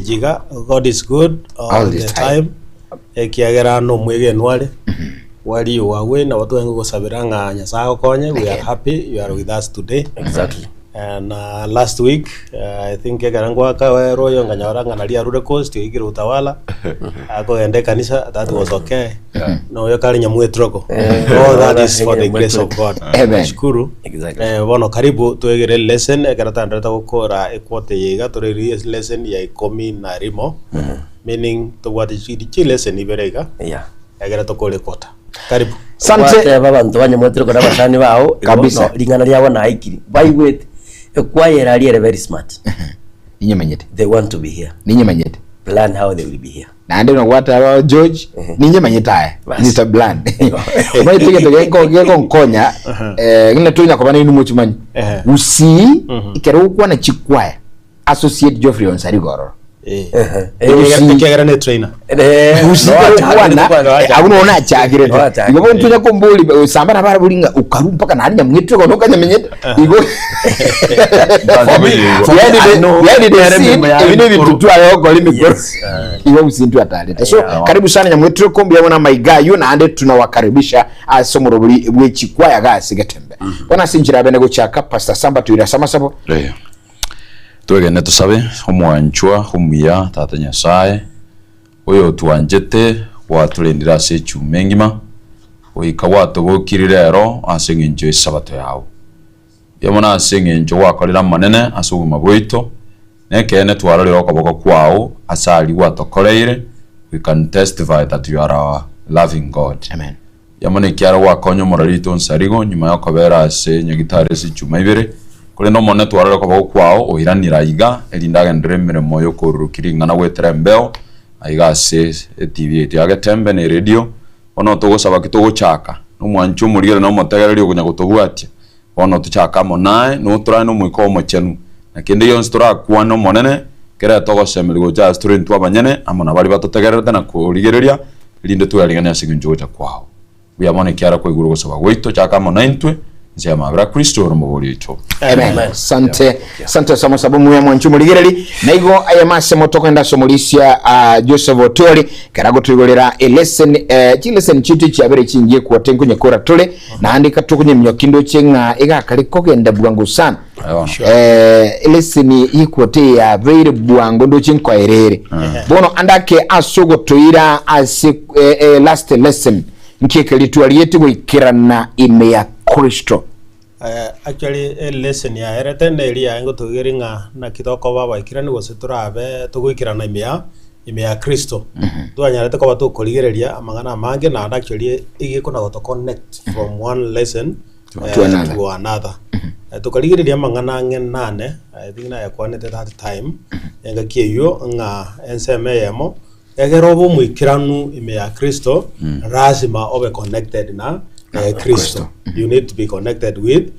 jiga God is good all the time kiagera no mwege nwale wali wawe na watu wengi kusabiranga Nyasaye konye. We are happy you are with us today. Exactly. And last week I think egarangwa ka royo nganyora nganalia rude coast igire utawala ako ende kanisa. That was okay. No yo kali nyamwe troko. That is for the grace of God. Shukuru. Exactly. Bono karibu tuegere lesson egarata ndata gukora ekwote yega tureri lesson ya 10 na rimo. Meaning to what is the lesson iberega. Yeah. Egarata kole kota. Karibu. Sante baba ntwanye mwetero kona bashani bao kabisa lingana lyabo na ikiri. By wait choir are very smart. Ninyi manyete. They want to be here. Ninyi manyete. Plan how they will be here. Na ande no what about George? Ninyi manyete aya. Mr. Bland. Mwe tike tege nkonya ngina tunya kobana inu muchimanyi. Usi ikero kwa na chikwaya. Associate Geoffrey Onsarigo. Kiagera ne trainer. Usi abuno ona chagire. Igo ntunya kombuli sambara bara bulinga ukaru mpaka na hanya mwitwe ko nokanya menyete. Igo yani vitu ayo ko limikoro. Igo usintu ataleta. So karibu sana nyamwitwe kombi yabona maigayo na ande tunawakaribisha asomoro buli bwechikwaya gasi Getembe. Bona sinjira bene go chaka Pastor Samba tuira samasabo. Twegene tusabe omwanchwa omuya tata Nyasaye oyo twanjete watulendira ase chumengima oika watobokiri rero ase nginjo Esabato yawo yamona ase nginjo wakorera manene ase ubuma bwito nekene twarorera okoboko kwao asali watokoreire. We can testify that you are our loving God. Amen. Yamona kiara wakonyo morarito Onsarigo nyuma yakobera ase nyagitare ase chuma ibere kule no mone twarore ko kwao ohiranira iga elindaga ndremere moyo korukiri ngana wetere mbeo aiga se TV ya Getembe ne radio ono to gusaba kito chaka no mwanchu murigere no motegereri okunya gutobwatia ono tuchaka monae no tura no mwiko mochenu na kende yon stora kwa no monene kera to gosemeli go just turi ntwa banyene amona bali batotegererete na kurigereria linde tuyaliganya siginjo cha kwao buyamone kyara ko iguru gusaba goito chaka monaintwe Zema bra Kristo romobori ito. Amen. Sante sama sababu ya mwanchu muligereri naigo ayamase motoko enda somulisia Joseph Otori karago tuyigolera lesson chiti cyabere kingiye kuwatengo nyakora tole na andika tukunye mnyokindo cyenga ega kali kogenda bwangu sana. Lesson yikuote ya very bwangu ndo chinkwaerere. Bono andake asogo toira as last lesson nkekeli tualiyeti wikirana ime ya Kristo. Actually lesson ya eretende eri ya ngo tugeringa na kitoko baba ikirani gose turabe tugwikirana ime ya Kristo. Twanyarete ko batukoligereria amangana mange na actually igikona go to connect from one lesson to another. Tukaligereria amangana ngenane I think na yakwanete that time enga kiyo nga enseme yemo egerobo mwikiranu ime ya Kristo lazima obe connected na Kristo. You need to be connected with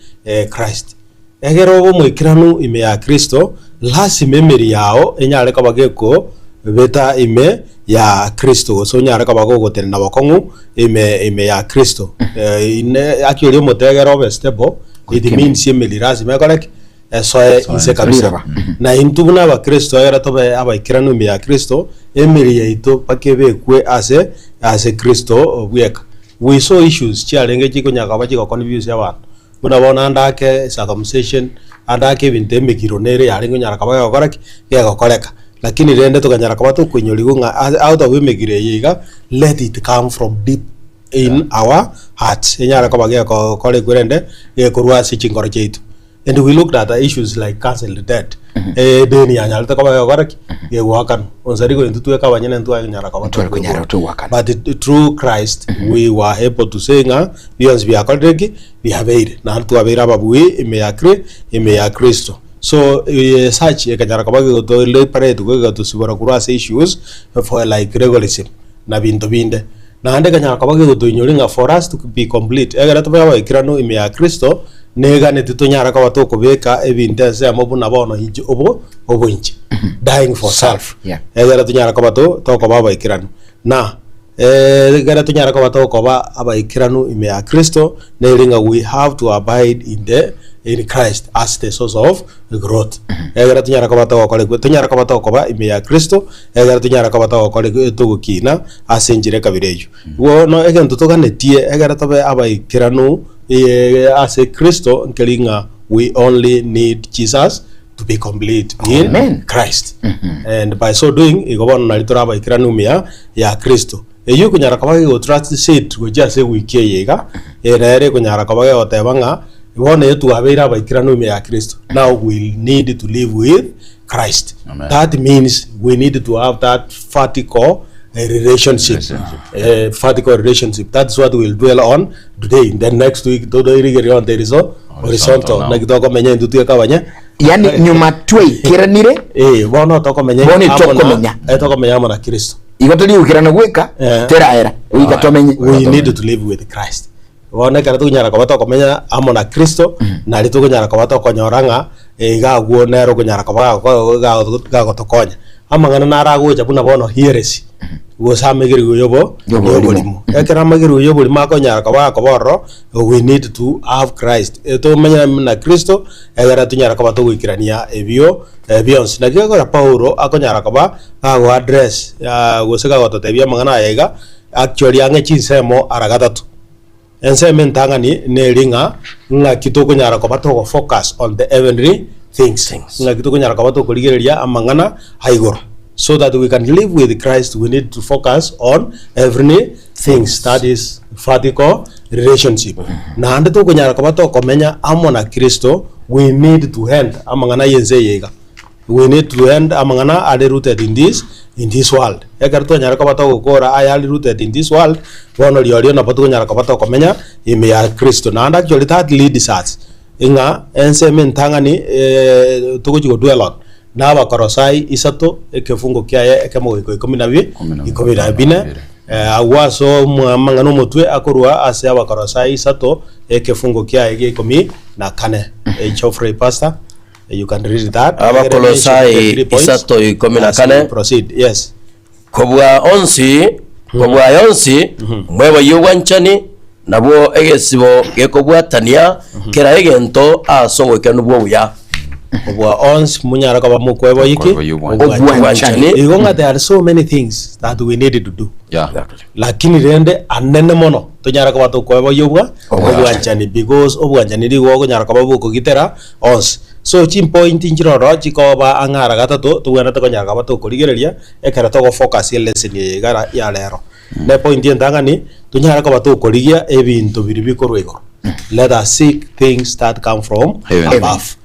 Christ. Egerobo mwikiranu ime ya Kristo lazima memory yao enyare ka bageko beta ime ya Kristo. So nyare ka bagogo tena bakongu ime ya Kristo. Actually motegerobo stable it means memory lazima correct. So inse kabisa na intubuna ba Kristo era tobe abaikiranu ime ya Kristo emery yaito pakebe kwe ase Kristo bweka. We saw issues chiarenge chiko nyaka bachiko conviews yabantu buna bona ndake circumcision andake binteme kironere yarengo nyaka bayo koraki yego koreka lakini rende tukanyara kabato kwinyoligunga out of imegire yiga let it come from deep in our hearts enyara kabage ko kole kurende ye kurwa sichingoro chetu. And we looked at the issues like cancel the debt. Deni anyalta kabayo koraki ye wakan Onsarigo ntutuwe kabanyene ntuwa nyara kabato but through Christ we were able to say nga beyond we are correct we have aid na tuwa beira babuwe ime ya Kristo. So such ekanyara kabage to le pare to to sibora kurase issues for like regulation na binto binde na ande kanyara kabage to inyolinga for us to be complete egara to baba ikirano ime ya Kristo nega netutonyara ka batoko beka ebinte se amobuna bono hinji obo hinji dying for self egara tunyara ka bato toko baba ikirano na egara tunyara ka bato ko ba aba ikirano ime ya Kristo nelinga we have to abide in in Christ as the source of growth. Egera tunyara kabata okole tunyara kabata okoba ime ya Kristo, egera tunyara kabata okole tugukina asenjire kabireju. Wo no egen tutogane tie egera tobe abaikiranu as a Kristo nkelinga we only need Jesus to be complete in Christ. And by so doing igobona nalitora abaikiranu ime ya Kristo. Eyu kunyara kabage go trust set go just say we ke yega erere kunyara kabage otebanga wona yetu abera abaikiranu ime ya Kristo. Now we need to live with Christ. Amen. That means we need to have that vertical relationship. Vertical relationship. That's what we'll dwell on today. Then next week there is a horizontal. Nakitoko menya ndutu yakabanya. Yani nyuma twe kiranire bono toko menya toko menya na Kristo. Igotoli ukirana gweka teraera uigatomenye. We need to live with Christ. Wona kana tunyara kabato komenya amona Kristo na litu kunyara kabato konyoranga ga guonero kunyara kabato ga gotokonya amangana narago jabuna bono hieresi go samegiri go yobo yobolimu ekera magiri yoboli makonyara kabato borro. We need to have Christ to menya na Kristo egara tunyara kabato gwikirania ebio beyonce na gego Paulo akonyara kaba go address go sega gototebia mangana yega actually ange chinsemo aragatatu ensemen tangani nelinga nga kitoko nyara ko bato focus on the heavenly things nga kitoko nyara ko bato koligereria amangana haigoro so that we can live with Christ. We need to focus on heavenly things, that is vertical relationship. Na ande to nyara ko bato komenya amona Kristo we need to end amangana yenze yega. We need to end amangana are rooted in this world. Ekarto nyara ko bato gukora ayali rooted in this world. Bono liori na bato nyara ko bato komenya ime ya Kristo. Na anda actually that leads us inga ensemen tangani tukuji go dwell on. Na ba korosai isato ekefungo kiaye ekemo iko 12 awaso mangano mutwe akorwa ase aba korosai isato ekefungo kiaye ge 14 Geoffrey pastor. You can read that. Aba kolosai isato 14. Proceed. Yes. Kobwa yonsi mwebo yuwanchani nabo egesibo gekobwatania kera egento asongo kanubwo buya. Kobwa ons munyara ko bamukwebo yiki obwanchani igonga. There are so many things that we need to do. Lakini rende anene mono tonyara ko batokwebo yobwa obwanchani because obwanchani rigo nyara ko babuko gitera ons. So chim point injiro chiko ba angara gatatu tugana to nyara ko batokorigereria ekara to focus lesson yegara ya lero. Ne point ndangani tunyara ko batokorigia ebintu biribikorwego. Let us seek things that come from above.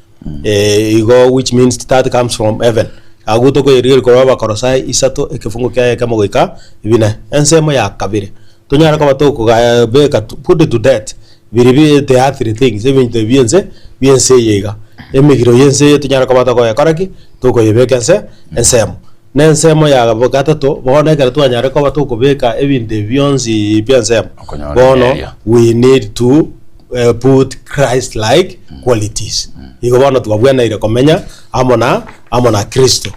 Ego which means that comes from heaven. Aguto ko iri ko ba korosai isato ekefungo kya kama goika ibina ensemo ya kabire tunyara ko batoko ga beka put it to death biribi the are three things even the biense yega emigiro yense tunyara ko batoko ya karaki to ko yebeka ensemo nensemo ya gatatu bona ka tunyara ko batoko beka even the biensemo bono we need to put Christ like qualities. Iko bana tukabwana ile komenya amona Kristo.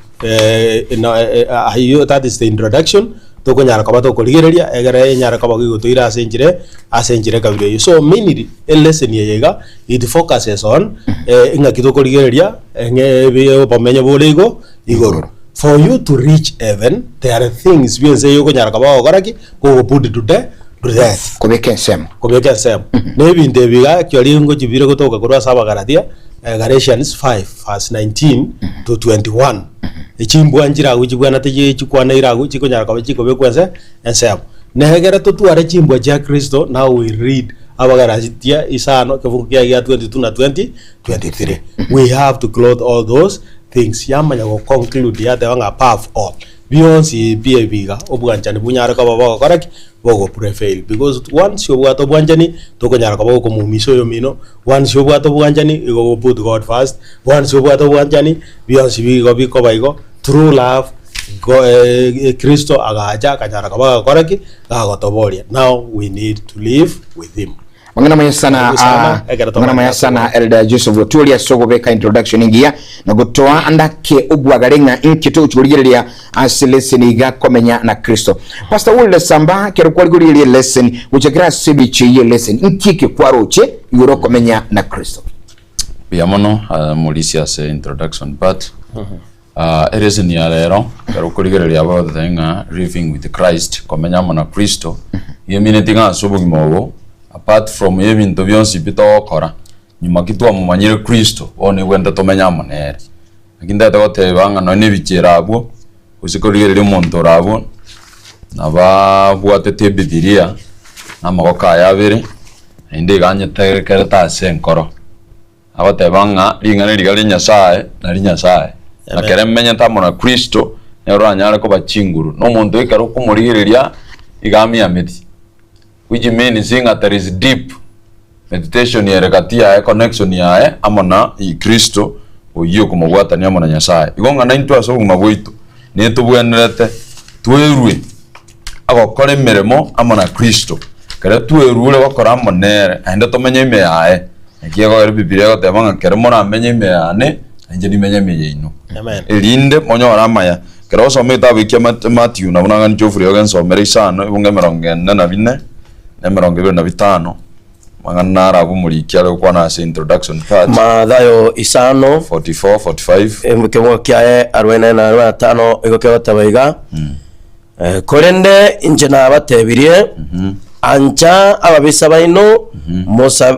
That is the introduction. Toko nyara ko bato koligereria egere nyara ko bago to ira asenjire kabire. So mainly lesson yega it focuses on inga kito koligereria nge pomenya bolego igoro. For you to reach heaven there are things we say yoko nyara ko bago garaki ko put to death. Kubeke sema nebi ndebiga kyali ngo kibire kutoka kurwa saba Galatia Galatians 5 verse 19 to 21 echimbwa njira uchibwana teje chikwana iragu chikonyara kwa chiko bekwense ensem nehegera tutuare chimbwa cha Kristo. Now we read Galatia isano kefungia ya 22 na 23. We have to clothe all those things yamanya go conclude ya the wanga above all beyond be biga obwanchani bunyara ka baba koraki bogo prevail because once you bwato bwanjani to konyara ka bogo mumiso yo mino once you bwato bwanjani you go put God first once you bwato bwanjani beyond bigo biko baigo true love go Kristo agaja kanyara ka baba koraki ga gotoboria. Now we need to live with him. Mangana maya sana Elder Joseph Otuolia sogo beka introduction ingia na gutoa andake ubwagarenga inkito uchurigereria Sesenigwa komenya na Kristo. Pastor Wule Samba kero kwalguri lesson uchakira sebichi ye lesson inkike kwaroche yuro komenya na Kristo. biamono Mauritius introduction part erese ni alero karo kurigereria about thenga living with Christ komenya mona Kristo yemine tinga subu gimogo apart from ebintu byonsi bitokora nyuma kitwa mumanyire Kristo one wenda tomenya monere akinda totebanga no nibicherabwo usikorigereria omonto rabo nababwatete Bibilia namagoka yabere inde ganye tekereta senkoro abatebanga ingane ligari Nyasaye na Nyasaye nakere menya tamona Kristo neranyare ko bachinguru no muntu ikaro kumurigereria igami ameti which means that there is deep meditation ya rekatia connection ya amona i Kristo oyo kumugwata ni amona Nyasaye igonga naintwa so kumagwito ne tubwenerete twerwe agokora meremo amona Kristo kare twerule bakora monere ande tomenye ime yae kiego er Biblia gotebanga kere mona menye ime yane anje ni menye ino Amen. Elinde monyo aramaya kero so meta bikia Matthew na bunanga ni Geoffrey ogenso mere isano ibunge 44 na 25 mangana arabu muri kyalo kwa na introduction part Mathayo isano 44 45 emukemo kyae 45 igokero tabaiga korende inje na batebirie ancha ababisa baino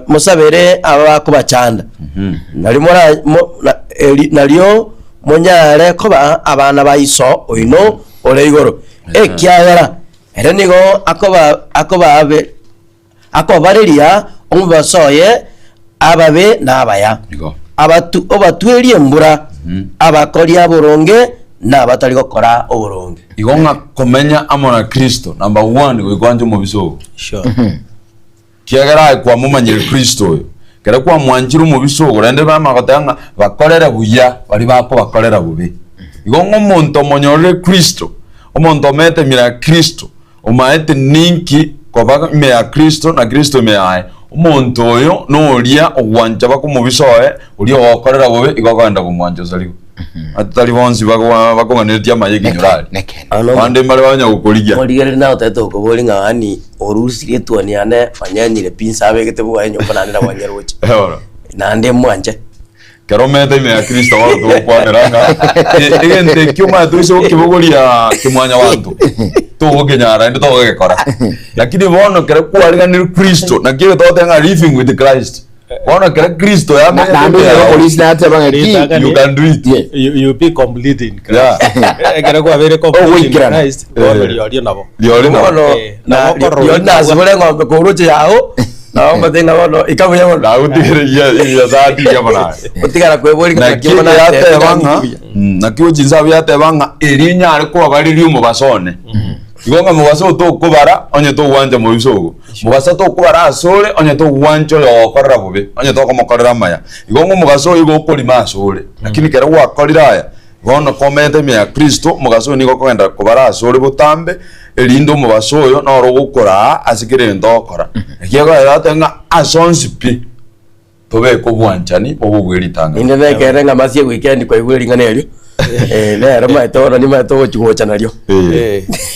musabere abakubacanda nali mora nalio monyare koba abana baiso oino ole igoro ekyagara ere nigo akobareria omubasoye ababe nabaya obatwerie mbura abakori aboronge nabatari gokora oboronge igonga komenya amona Kristo number 1 gwigwanje mu biso Sure. kiagara kwa mumanyire Kristo kera kwa mwanjira mu biso gorende bamagotanga bakorera buya bari bako bakorera bubi igonga omonto monyore Kristo omonto mete mira Kristo omaete ninki kwa me ya Kristo na Kristo me aye omonto oyo no oria ogwanja bako mu biso uri okorera bubi igoganda kumwanja zaligo atali bonsi bakonganetia mayegi nyurali bande male banya gukorigia morigere na oteto ko boli ngani orusirie tuaniane anyanyire pinsa abegete bwa enyo bananira wanyeroche nande mwanje keromete me ya Kristo watu kwaniranga egente kyuma tuiso kibogoria kimwanya wantu to genyara ndo to gekora lakini bono kere kwaliga ni Kristo na kile to tenga living with Christ bona kere Kristo ya nambe police na ate banga you can do it You be complete in Christ. Kere kwa very complete in Christ. Lio nabo. na yona zibole ngombe ko uruche yao na matenga bono ikabuya bono na utigere ya zadi ya bana utigara kwebori na kile yate banga na kiyo jinzabu yate banga irinya ariko bari mu basone igonga mubaso to kubara onye to wanja mu bisogo mubaso to kubara asole onye to wancho yo korra bube onye to komokorera maya igonga mugaso igo koli masole lakini kera wa koliraya bono komete me ya Kristo mugaso ni gokenda kubara asole butambe elindo mubaso yo no ro gukora asikire ndokora kiego yatenga asonsipi tobe ko bwanchani obugwiritanga inde bekere nga masie weekend kwa igweri nganelio lero maitoro ni maito chugocha nalio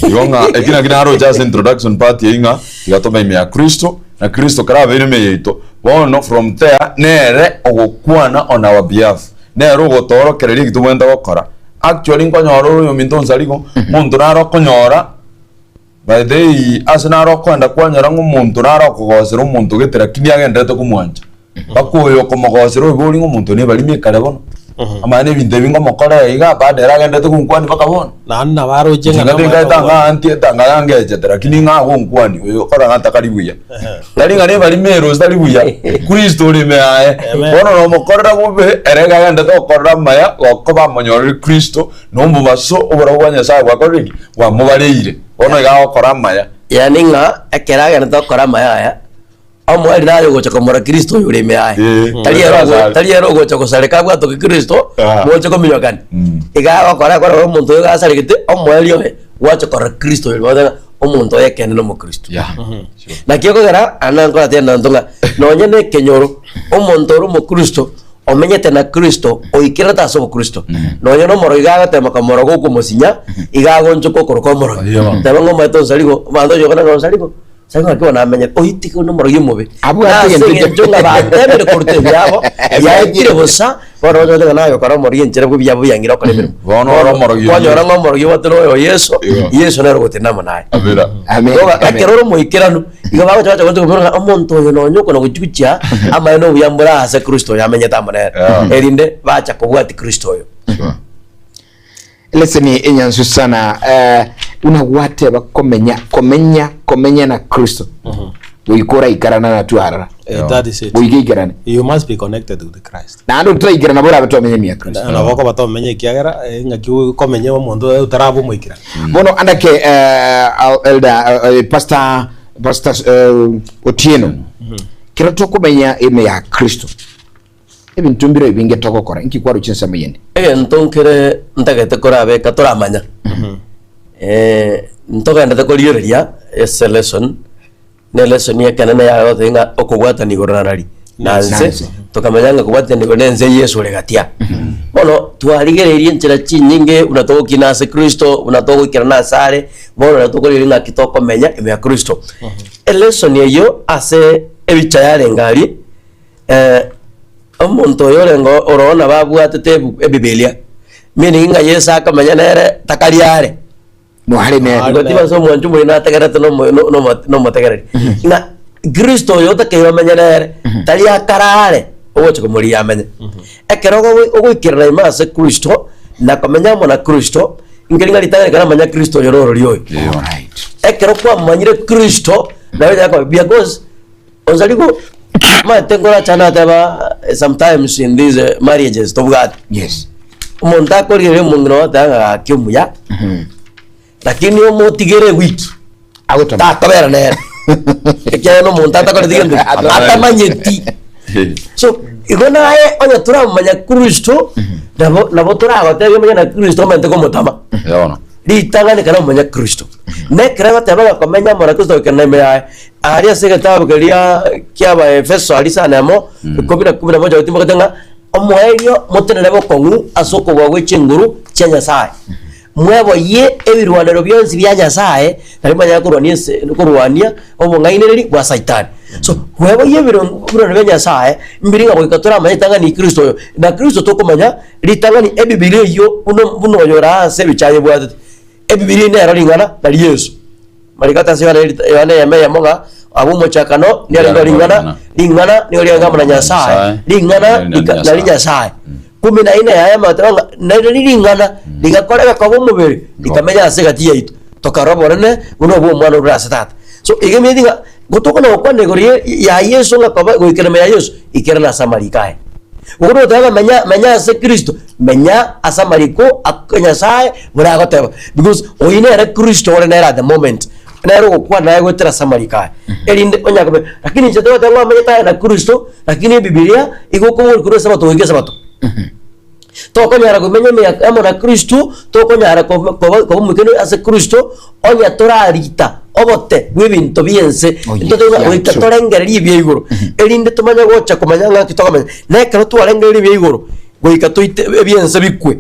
igonga ekina aro just introduction part yinga igatoma ime ya Kristo na Kristo karabe ime yito bono from there nere ogokwana on our behalf nero gotoro kereri gitumwenda gokora actually nkonyoro yo minto Onsarigo muntu naro konyora by the way asenaro kwenda kwanyara ngumuntu naro kugosera umuntu getera kinya gendete kumwanja bakoyo komogosera uburi ngumuntu ne bali mikare bono amane binde bingo mokora iga badera gendete kunkwani bakabona Na baro jenga na ngatinga tanga antie tanga yange jetera kininga kunkwani uyo kora ngata karibuya dalinga ne bali mero staribuya Kristo le meae bono no mokora bube erega gendete okora maya okoba monyori Kristo no mubaso obora gwanya sa gwakoriki wa mubareire bono iga okora maya yani nga ekeraga ndo kora maya omwali nayo gocha komora Kristo yure meae taliero gocha kosareka bwa to Kristo mocho komiyogani iga okora omuntu iga sarikite omwali ohe wacha kora Kristo yure omuntu yekene no mu Kristo na kiyo gara anango atenda ndonga nonyene kenyoro omuntu ro mu Kristo omenyete na Kristo oikira taso mu Kristo nonye no moro iga gatema kamoro go kumusinya iga goncho ko koroko moro tabango maito Onsarigo bando yogana no Onsarigo sanga ko na menye oitiko no morogi mubi Abwa njonga ba temere kurte byabo ya ikire bosa boro jo na yo kora morogi nchere ko byabo yangira ko nemero bono morogi ko nyora ngo morogi watero yo yesu na rogote na munaye abira amen akero mo ikirano igo ba chacha ko boro amonto yo no nyoko no guchucha ama no buyambura ase kristo yamenye tamunere erinde bacha ko bwati kristo yo leseni enyansu sana una wate bakomenya na Kristo uyikora ikarana na tuarara that is it. uyigikarana You must be connected to the Christ. na ando turayikarana bora batomenye mia Kristo Na bako batomenye kiagera ngaki komenye omuntu utarabu mwikira. bono andake elder pastor Otieno kira tokumenya ime ya Kristo ebintu mbiro ibinge tokokora inki kwaru chinsa mayende ntonkere ntagete korabe katoramanya ntogenda tekorigereria ese lesson ne lesson ya kanana ya othenga okugwatani goranari nanse tokamanyanga kugwatani gonenze Yesu legatia bono twarigererie nchira chinyinge unatokina ase Kristo unatokira na sare bono natokorigeria ngakitoko menya ime ya Kristo lesson yeyo ase ebicha yarengari omuntu yorengo orona babwatete ebibelia meaning nga Yesu akamanya nere takariare no hale ne ngotiba so mwanju muri na tagarate no motagarari na Kristo yota ke yamanya nere tali akarare ocho ko muri yamanya ekerogo ogwikirira imase Kristo na kamenya mona Kristo ingeringa litagara kana manya Kristo yororo lyoy right ekero kwa manyire Kristo na wega kwa because Onsarigo tengora chana taba sometimes in these marriages to God yes umuntu korire mungino tanga kyumuya lakini omotigere wiki auto tatabera nere ekya no muntu atakorire atamanyeti so igona aye onya turamanya Kristo nabo turagote manya na Kristo mente ko mutama yona litangane kana manya Kristo ne krema taba komenya mora Kristo kana me aria sega tabu kalia kiaba Efeso alisa namo kubira moja utimba katanga omweyo motene lebo kongu asoko bwa chinguru cyanya sae mwebo ye ebirwanero byonzi byanya sae narimanya kurwania obungaineri bwa saitani so mwebo ye birwanero byanya sae mbiringa kwikatura amanyitanga ni Kristo yo na Kristo tokomanya litangani ebibilia yo buno yora se bichaye bwa ebibilia ne aralingana na Yesu marikata se yana ya monga abumo chakano ni lingana ni oliyanga na Nyasaye lingana na Nyasaye 14 ya matanga na lingana ligakoreka kwa mubiri likamenya asegati yitu tokarobone uno bwo mwana urasa tata so igemedinga gutoko na kwande gori ya Yesu ngakaba goikere ya Yesu ikera na samarikae ugono taga menya ase Kristo menya asamariko akanyasaye buragoteba because oine era Kristo ore na at the moment nero kwa naye gwetera samarikae elinde onyakabe lakini ncheto tangwa manyeta na Kristo lakini Biblia igoko kuri Esabato wege Esabato toko nyara kumenya me amo na Kristo toko nyara ko mukeno ase Kristo onya torarita obote gwibinto biense ntoto wikatorengeri byiguru elinde tumanya gocha kumanya ngaki tokamenya nekero twarengeri byiguru gwikatoite biense bikwe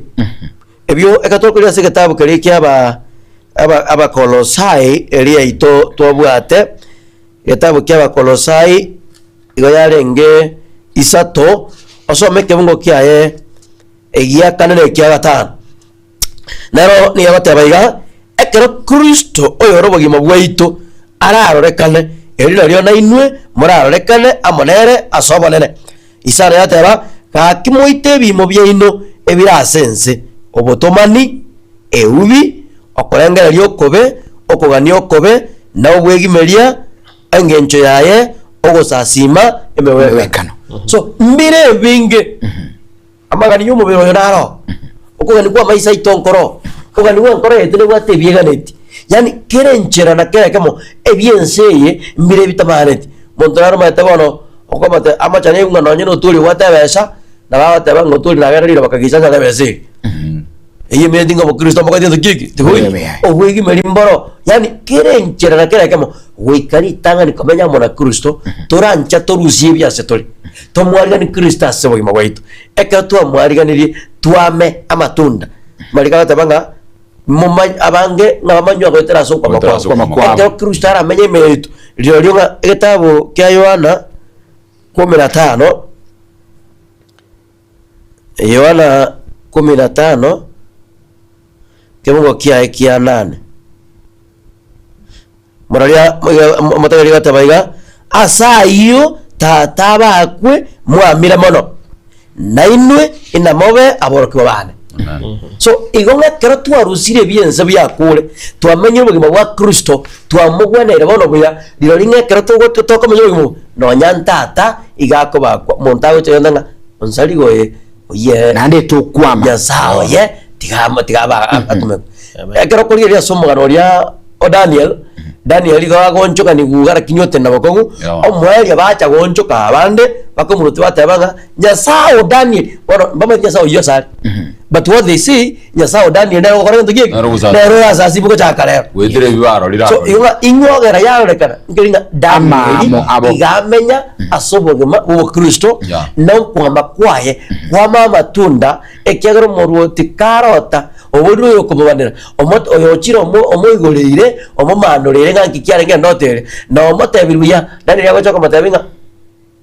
ebyo ekatokuri ase kitabu kali kyaba aba Kolosai elia ito tobwate getabu kyaba Kolosai igo yarenge isato osome kebungo kyaye egia kanene kya gatano nero ni abateba iga ekero Kristo oyo robogima bwaito ararorekane eriro lyo na inwe murarorekane amonere asobonene isara yateba kakimoite bimo byaino ebirasense obotomani eubi okorengera lyokobe okogania okobe na obwegimeria engencho yaye ogosasima emewekano so mbire binge amagani y'umubiri oyo naro okogani kwa maisa itonkoro okogani wa nkoro yetene gwate byeganeti yani kerenchera na kera kamo ebienseye mbire bitamaneti montonaro mate bono okomate amachane unga nonye no tuli watebesha na bawate bango tuli na gera lira bakagisanya na bese eye medinga bo Kristo bakati ndikiki tihoi obwegi merimboro yani kerenchera na kera kamo wikari tanga ni komenya mona Kristo torancha torusie byase toli tomwariga ni Kristo asebo gimagwaito eka tu amwariga ni tuame amatunda marika tabanga mumma abange ngamanyo agotera so kwa Kristo ara menye meito Lionga ekitabu kya Yohana 15 Yohana 15 kimungo kya 8 Moralia motagari gatabaiga asayo tata bakwe mwamira mono nainwe inamobe aborokwa bane. So igonga kero twarusire biense byakure twamenye ubugima bwa Kristo twamugwanera bono buya liro linge kero tukomenya ubugimo no nyantata igako bakwa montago cyondanga Onsarigo oye nande tukwama ya sawa ye tigaba atume kero kuriya somugano lya Daniel ga gonchoka ni gugara kinyote na bakongu omweli abacha gonchoka abande bakomuruti batabanga nyasao Daniel baba nyasao yosari. But what they see nyasao Daniel na okora ntugiye nero asasi buko chakare wetire bibaro lira so ingogera yarekana ngiringa Daniel igamenya asobogema uwo Kristo no kwamba kwaye kwama matunda ekyagero moruoti karota obulu yokubanira omot oyochiro omoigoreire omomanurire nganki kyare ngendotere na omotebiruya Daniel yagocha komatabinga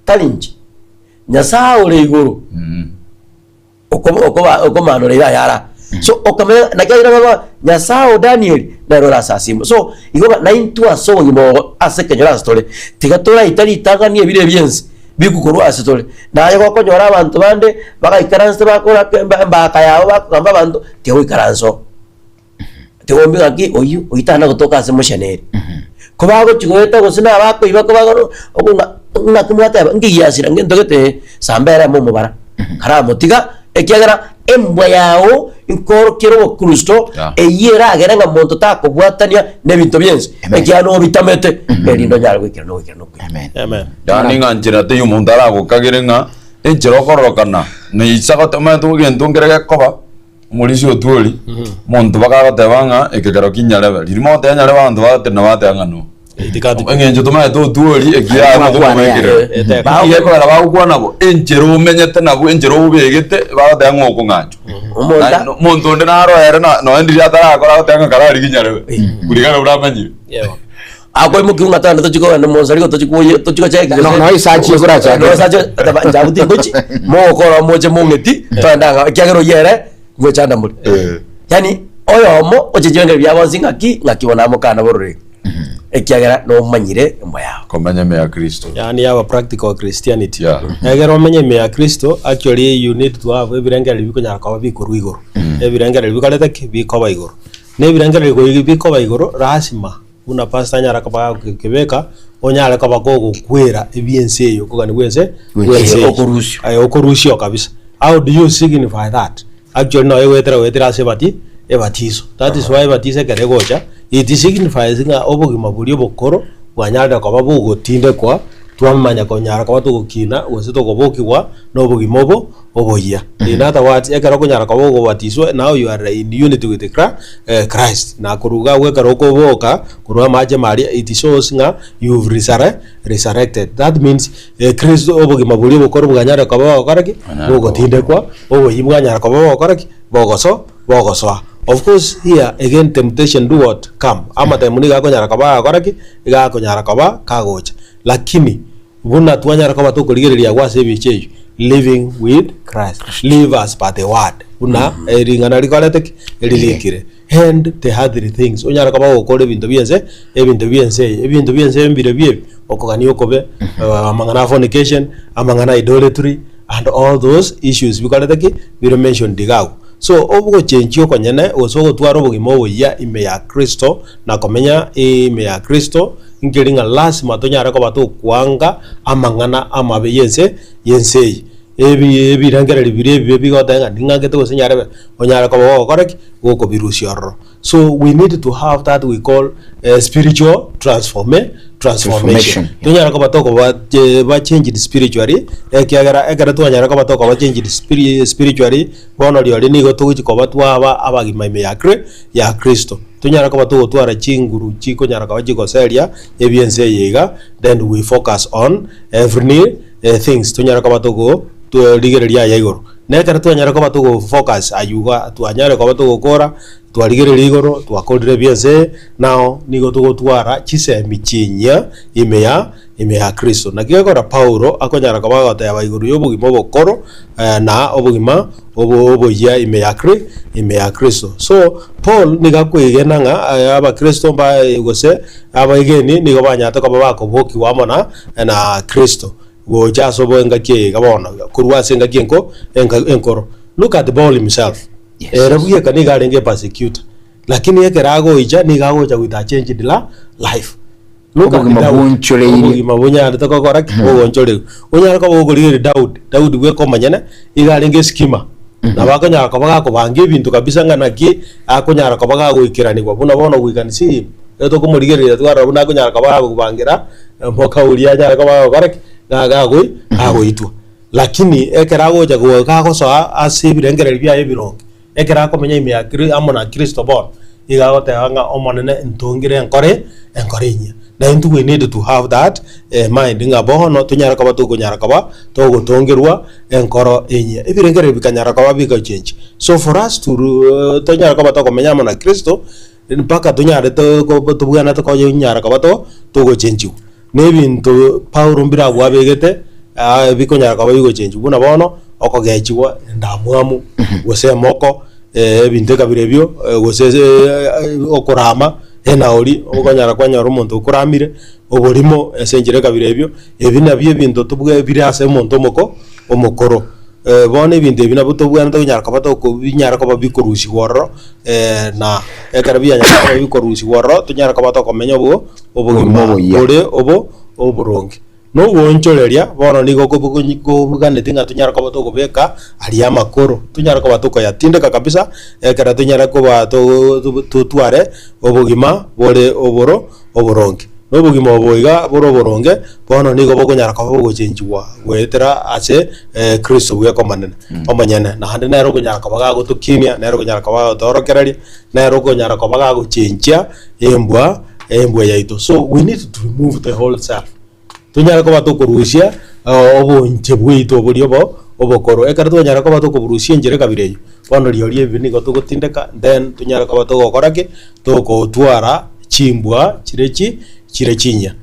talinji nyasao le iguru okomanurire yara so okamenya nakyira baba nyasao Daniel na rora sasimo so igoba na intu aso ngimo asekenyora story tigatora itari itanganie bire byense bikukorwa asitole na yego konyora abantu bande bakaikaranse bakora mbaka yabo bakamba abantu tewe karanso tegombi ngaki oyu uitana kutoka ase musheneri kubago chigoeta gusina abako ibako bagoro okunga nakumwata ngiyasira ngendogete sambera mu mubara kara motiga ekyagara embwa yawo inkoro kero Kristo eyera agera nga muntu takobwatania nebintu byense ekyano bitamete erindo nyarwe no amen dani nganjira te yumuntu aragukagirenga enjero kororokana ne isaga tama tugento ngerega koba mulisi otwoli muntu bakagatebanga ekegero kinyarebe lirimo tanyare bantu batena batangano engenjo tuma twoli ekiya matumekire baye ko arabagwa nabo enjero umenyete nabo enjero ubegete bagatanga okunganjo muntu ndi naro era no ndi atara akora batanga karari kinyarebe kurigana uramanyire akoi mukiunga tanda tochiko na Onsarigo tochiko cheke no isachi kuracha no isachi jabuti gochi mo kora moje mungeti tanda kyagero yere gochanda muri yani oyomo ochijenga byabonzinga ngakibona mukana borore ekyagera no manyire emba yawo komanya me ya Kristo yani yawa practical Christianity egera omenye me ya Kristo actually you need to have ebirengera bikunyara kwa bikuru igoro ebirengera bikaleta bikoba igoro ne ebirengera bikoba igoro rasima una pasta nyara kaba kebeka onyara kaba ko kwera ebiense yo kugani wense okorusio okorusio kabisa. How do you signify that? Actually no wetera sebati ebatizo. That is why batize keregocha it signifies nga obugima buri obokoro bwanyara kaba bugotinde kwa twamanya ko nyara kaba tugukina wese tugobokirwa no bugima oboya. In other words ekara ko nyara kaba gobatizwa now you are in unity with the Christ na kuruga wekara ko boka kuruga maje mari it shows nga you've resurrected. That means Kristo obugima buri obokoro bwanyara kaba okoraki bugotinde kwa oboyibwa nyara kaba okoraki bogoso. Of course here again temptation do what come amate muniga ko nyara kaba akoraki iga ko nyara kaba kagocha lakini buna twanyara kaba to kurigereria gwase bicheyo living with Christ live as per the word buna eringana rikolete erilikire and the other things onyara kaba okore bintu biense mbire bie okogani okobe amangana fornication amangana idolatry and all those issues bikolete we mentioned digago. So obugo chenchi okonyene osogo twaro bugimo oya ime ya Kristo na komenya ime ya Kristo ngiringa lazima tonyara ko batu kwanga amangana amabe yense ebirangera libire bigotenga ningage to senyarebe onyara ko korek goko birusyorro. So we need to have that we call spiritual transformation. Tonyara ko batoko ba change spiritually ekagera tonyara ko batoko ba change spiritually bono lyoli nigo tuchi ko batwa abagima ime ya Kristo. Tunyara ko batoko twara chinguru chiko nyara ko chiko seria ebiense yiga then we focus on every things tunyara ko batoko to ligereria ya igoro nekera twanyara koba tugo focus ayuga twanyare koba tugo kora twarigere ligoro twakorire biase nao nigo tugo twara chisemi chinya ime ya Kristo na kigakora Paulo akonyara koba gotaya baiguru yobugimo bokoro na obugima oboya ime ya Kristo. So Paul nigakwigena nga aba Kristo ba gose abaigeni nigo banyata koba bakoboki wamona na Kristo go jaso bo ngake gabona kurwa senga kienko enkoro. Look at Paul himself. Erabuye kaniga renge persecute lakini yekerago ija nigago ja with a change the life. Look at mabunya atako correct ogonchole onya ko ogorire Daud we ko manyana iga renge skima na bakanya ko baga ko bange bintu kabisa ngana ki akonyara ko baga goikiranirwa buna bono gwikanisi eto ko murigere twara buna akonyara ko baga kubangira moka uria nya ko baga correct agoitwa lakini ekerago ja go ka so asibirengere bya ebirongo ekera ko menya ime ya amona Kristo bon igago te anga omonene ntongire enkorenya na into we need to have that mind nga bono tunyara ko batuko nyara ko ba to gotongerwa enkoro enye ebirengere bikanyara ko babika change. So for us to tunyara ko batoko menya amona Kristo mpaka tunyara to tubugana to ko nyara ko bato to go change nebintu Paulo mbira gwabegete bikonyara ko bayigo change buna bono okogechiwa ndamuamu gose moko ebintu kabirebyo gose okurama enaori okonyara kwanyara omuntu okuramire oborimo esenjere kabirebyo ebina bye bintu tubwe birase omuntu omukoro bone ebintu ebina butobwana tonyara ko bato ko binyara ko babikurushi woro na ekarabia nyara ko bikurushi woro tonyara ko bato komenya obugima ore oboronge no wonchoreria bono nigo kubugane tinga tunyara ko bato kubeka ali amakoro tunyara ko bato ko yatindeka kabisa ekara tunyara ko bato tutware obugima bore oboronge no bugima oboiga boronge bono nigo bokonyara ko bogochenjiwa gwetera ase Kristo bwe komanene omanyene na hande nero konyara ko baga gutukimia nero konyara ko baga torokereria nero konyara ko baga guchenjia embwa yaito. So we need to remove the whole self tunyara ko bato kurushia obonche bwito buriobo obokoro ekara tunyara ko bato kurushia njere kabireyo bono riorie bini go tugotindeka then tunyara ko bato gokorake to ko twara chimbwa chire chinya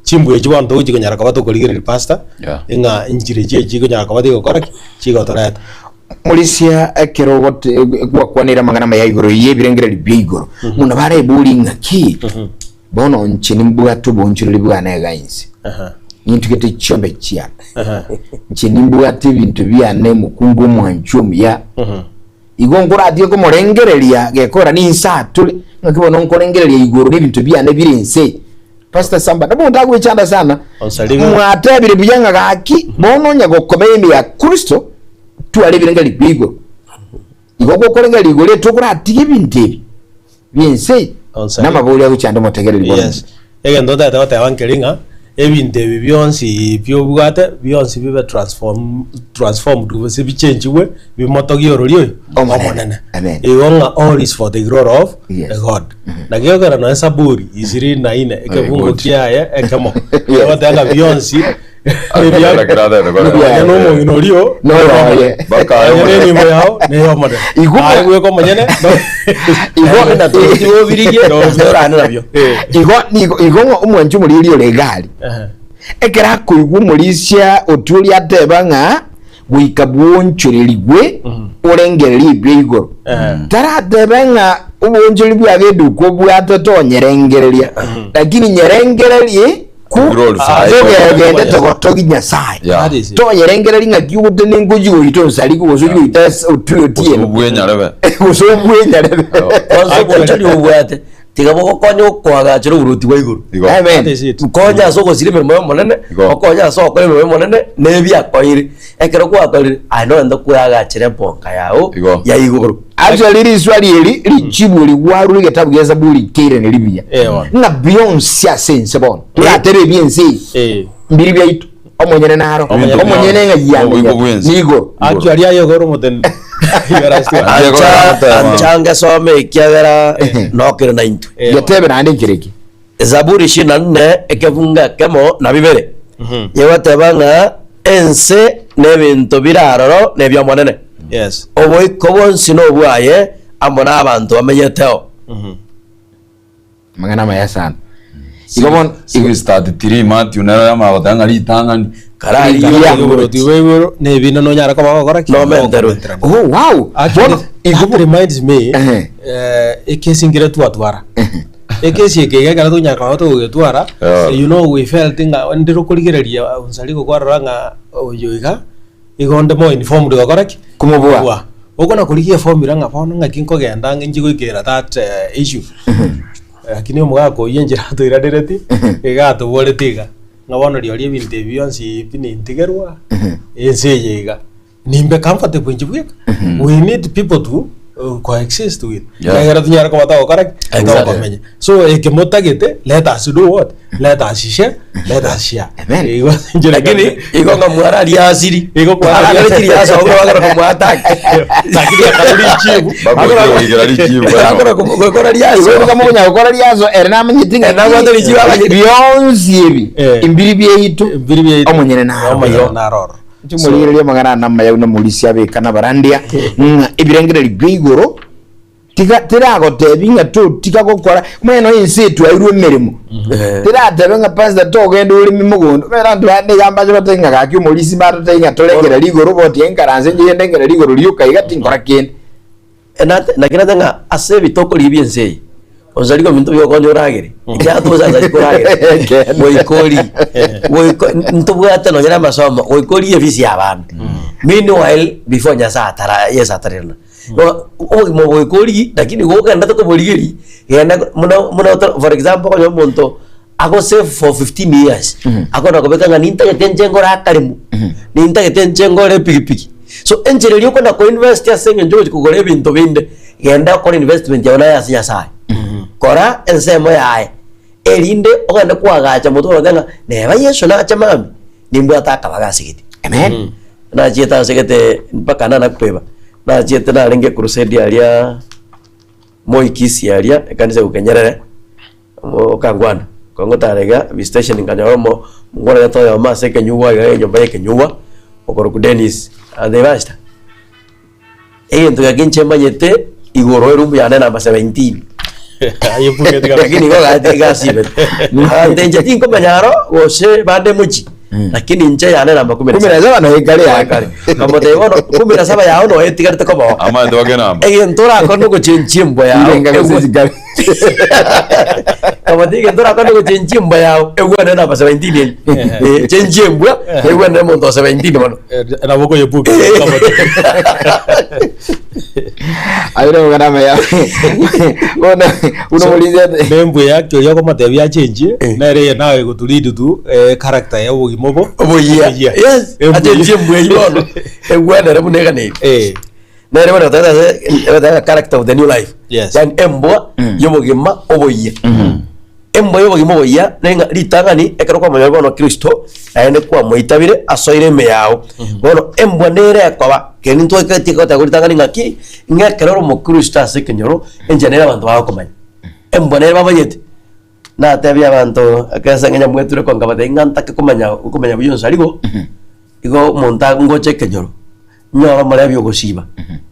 chimbwa ejo ndo uji konyara ko bato koligere pasta nga injire je konyara ko bato gokorake chigo toreta mulisia ekerogote gwakwanira magana mayigoro yebirengere bigoro muno bare bulinga ki bono nchini mbwatu bonchuri bwana gainsi into kete chombe chia nchini mbwatu bintu byane mukungu mwanchumi ya igongora adiyo ko morengereria gekora ni nsatule ngakibona nkorengereria igoro ni bintu byane birense Pastor Samba nabo ndagwe chanda sana Onsarigo mwatabire byanga gaki bono nyago komeme ya Kristo tu ali birengeri bigo igogo korengeri igore tokura atige bintu birense namabuli aguchanda motegere libona. Yes. Ege ndota tata wankelinga ebinte byonsi byobwate byonsi bibe transform duwe bichenjiwe bimotogiorolio omonene. Amen. Iwonga all is for the glory of the God. Nagiyogera no Esaburi 29 ekebungo kiaye ekemo. Yotanga byonsi Akara grada de gora. No mo inorio no ye. Baka ni mo yao ne yo mode. Igwe ko manyene. Igwe na to yo birige no zora na byo. Igwe umwanju muri iri legali. Ekera ko igwe mulisia otuli ateba nga gwikabwonchirigwe orengeri bigoro. Tarateba nga ubonjiri bwagedu ko bwatoto nyerengereria. Lakini nyerengererie gende togotogi nyasaye to yerengera linga giude ninguji uito Onsarigo gozuju itasa utuyotie ubwenyarebe ubwenyarebe onzo gochali ubwate tigabo konyo kwaga chiro uruti wa iguru amen konya so gosire mermo monene okonya so ko mermo monene nebi akoire ekero kwa akoire ano ndo kwaga chire ponka yao ya iguru actually ri swali eri richibu ri waru getabu geza buri kire ne libya na Beyonce asense bon turatere biense mbiri bya itu omonyene naro omonyene nga yanga nigo actually ayo goro moten changa some kiagera nokere na into Getembe na ndikireki Zaburi 24 ekevunga kemo na bibere yewa tebanga ense nebinto biraroro nebyo monene. Yes. Oboiko bonsi no bwaye amona abantu bamenyeteo. Magana maya sana. Igomon 633 Matthew nara magotanga litangani. Karari Yo nebino no nyara ko bagora ki. No mentero. Oh wow. Actually, it reminds me ekesingira tuatwara. Ekesi ekega kana to nyaka to getwara. You know, we felt nga ndiro kuligereria Onsarigo kwaranga oyoiga igonde mo informed gakora ki kumubwa ukona kuligia formula nga pono nga kinko genda ngi gwikira that issue. Lakini omugako yenjira to iradereti egato boletiga ngabono rio lie binte bionsi pini intigerwa enseyega nimbe comfortable njibweka. We need people to coexist with. Nagara tunyara ko batago correct. Exactly. So ekemotagete let us do what? Let us share. Let us share. Lakini iko ngamwara liasiri. Iko kwa liasiri asa ogora ko muattack. Lakini akarudi chibu. Bagora igara chibu. Bagora ko gora liaso. Wewe kama unya gora liaso era menyitinga na watu lichiwa bionzi ebi. Imbiri byeyitu omunyene na roro. Tumulire magana nama ya unamulisia bekana barandia ibirengere bigoro tira gotebinga tu tikagokora mweno insitu airwe merimo tira tebenga pastor togenda uri mimugondo mera ndu ande yamba jotenga gaki umulisi baro tenga tolengera ligoro boti enkaranze yendengera ligoro liuka igatingora kende na kina tanga ase bitoko libiense Onsarigo minto yo konyo ragere ya tu za kuragere boikori ntubwate no nyama masomo boikori efisi abantu meanwhile before nyasa atara yes atarena mo boikori lakini gokanda to boligeri yenda muna for example ko monto ago save for 15 years akona kobeka nga ninta ketenjengo ra karimu ninta ketenjengo re pikipiki so enjere liyo kona ko invest ya senge njoje kugore binto binde yenda ko investment ya ona ya sai kora ensemo yae erinde ogenda kwagacha mutoro tanga neba yeso na chamami nimbu ataka bagasigiti amen na jeta segete mpaka na kupeba na jeta na lenge crusade alia moi Kisii alia kanisa ukenyerere okangwana kongo tarega visitation nganyoromo ngora yato ya mase kenyuwa ya nyomba kenyuwa okoro ku Dennis adevasta ento yakinche manyete igoro rumbu ya nena mase 17 ayo puke tiga lakini ngoga tiga sibe ndenje tinko manyaro wose bande muchi lakini nje ya nena 17 no ikale ya kale kamo te wono 17 ya ono etiga te kobo ama ndo gena ntora kono ko chinchimbo ya kamo te ntora kono ko chinchimbo ya egwa nena 17 chinchimbo egwa nena moto 17 mono na boko yepuke kamo ayiro ngana ya uno mulize membo yake yako matebya change na re nawe gutulidi tu character ya bugimobo oboya yes ajenje mbweyono egwana re munega ne na re bana tata character of the new life yani embo yobugima oboya embo yobugima oboya nenga litangani ekero kwa moyo bono Kristo aende kwa moitabire asoire meyao bono embo nere kwa keninto eketiko ta kulitangani ngaki ngakero mo Kristo asekenyoro enjanera abantu bakomanya embo nere babayete na tebya abantu akasanganya mweture kwa ngabate nganta kumanya buyo Onsarigo igo monta ngoche kenyoro nyoro mare byo gosiba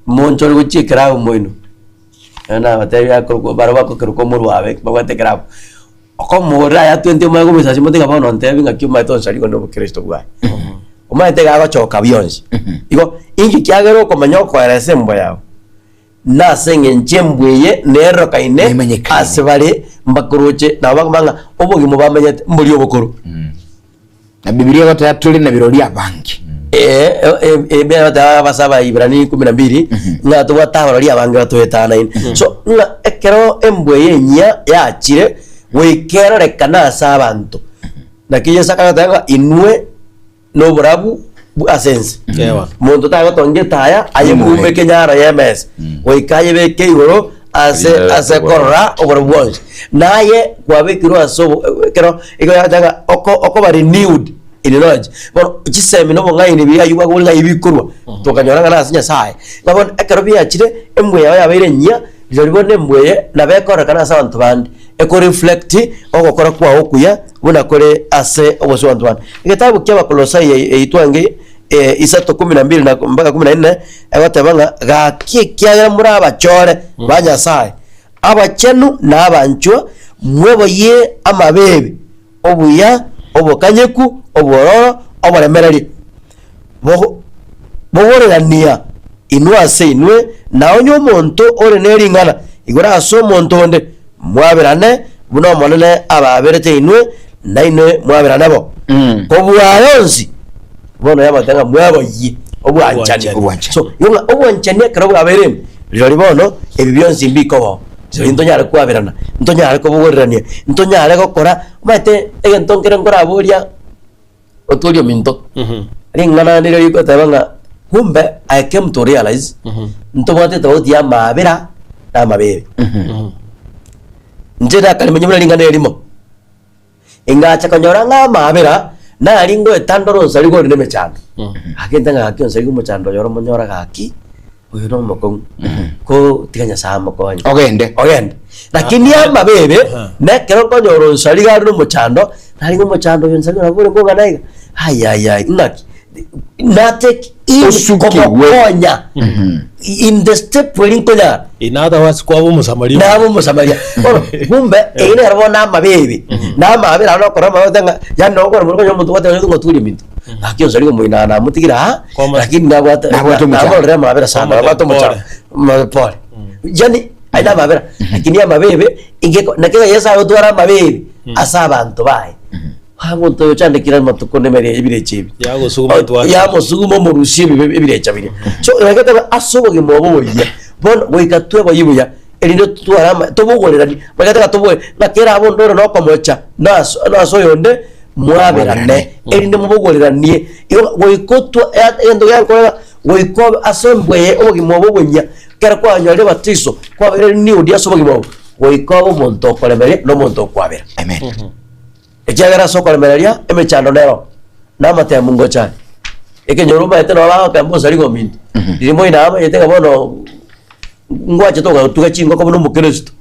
monchoro gochikira moino na batebya ko baraba ko ko murwabe bagwate krabo okomura ya 20 mago misasi motenga bono ntebi ngaki maito Onsarigo ndo Kristo gwa omaite gaga choka bionzi igo ingi kyagero komanya ko erese mbo yao na senge nchembweye nero kaine asibare mbakuruche na bagmanga obugimo bamenye muri obukuru na Biblia yote yatuli na birori abangi bya basaba Ibrani 12 nga tuwa tabarori abangi batwetana so nga ekero embweye nya yachire wekera rekana sabantu nakiye sakatanga inwe no brabu asense muntu tago tongetaya aye mume kenyara yemes wekaye beke igoro ase korra overwatch naye kwabekiro aso kero iko yataga oko bari renewed in knowledge bon chisemi no ngai ni biya yuba ko ngai bikurwa to kanyora ngana asinya sai ngabon ekero biya chire emwe ya bayire nya bizoribone mwe na bekora kana sa bantu bandi eko reflect ogokora kwa okuya buna kore ase oboso bantu bandi igetabu ky'Abakolosai eitwange isato 12 na mpaka 14 egotebanga gaki kiagera muri abachore banyasaye abachenu na abanchwa mweboye amabebe obuya obokanyeku obororo oboremereri boborerania inwase inwe naonye omonto ore neringana igora aso omonto onde mwaberane buno monene ababerete inwe na inwe mwaberane bo kobwayonsi bono yabatanga mwaboyi obwanchani so yonga obwanchani kero bwaberem riri bono ebi byonsi mbiko bo so intonyare kwaberana intonyare ko bogorerania intonyare gokora mate egentongere ngora aboria otulio minto ringana nire yuko tabanga kumbe I came to realize ntobate tawoti ya mabera na mabebe njeda kalimenye muna ringana elimo ingacha kanyora nga mabera na ringo etandoro Onsarigo rine mechando agenda ngaki Onsarigo mechando yoro monyora gaki uyu no moko ko tiganya sama ko anya ogende lakini ya mabebe ne kero konyoro Onsarigo rino mechando na ringo mechando Onsarigo na bure ngo naiga ay ngaki nate konya in the step where inkonya inada wasikuwa Musamaria nabo Musamaria kumbe ine arabona mabebe na mabebe arano kora mabanga ya no kora muri muntu wate ngo turi mintu akyo Onsarigo muina na mutigira lakini nabwata nabo mabebe sana bato mucha pole yani aina mabebe lakini ya mabebe ingeko nakega yesa otwara mabebe asa abantu bae habo to chande kira matukone mere ebirechebi yago suguma twa yamo suguma mu rushibi ebirechabiri so nakata asobo ge mobo ya bon wikatwe bayibuya elindo twara to bogorerani bakata to boye nakera abo ndoro no komocha naso yonde mwaberane elindo mubogoreranie wikotwa endo yakora wiko asembwe ogi mobo bonya kera kwa nyore batiso kwa ni odi asobo ge mobo wiko monto kolemere no monto kwabera amen ejagara soko lemereria emechando nero namate mungo chani eke nyorumba eteno baba ka Onsarigo mintu dirimo inama yetega bono ngwache toka tugachingo ko no mukristo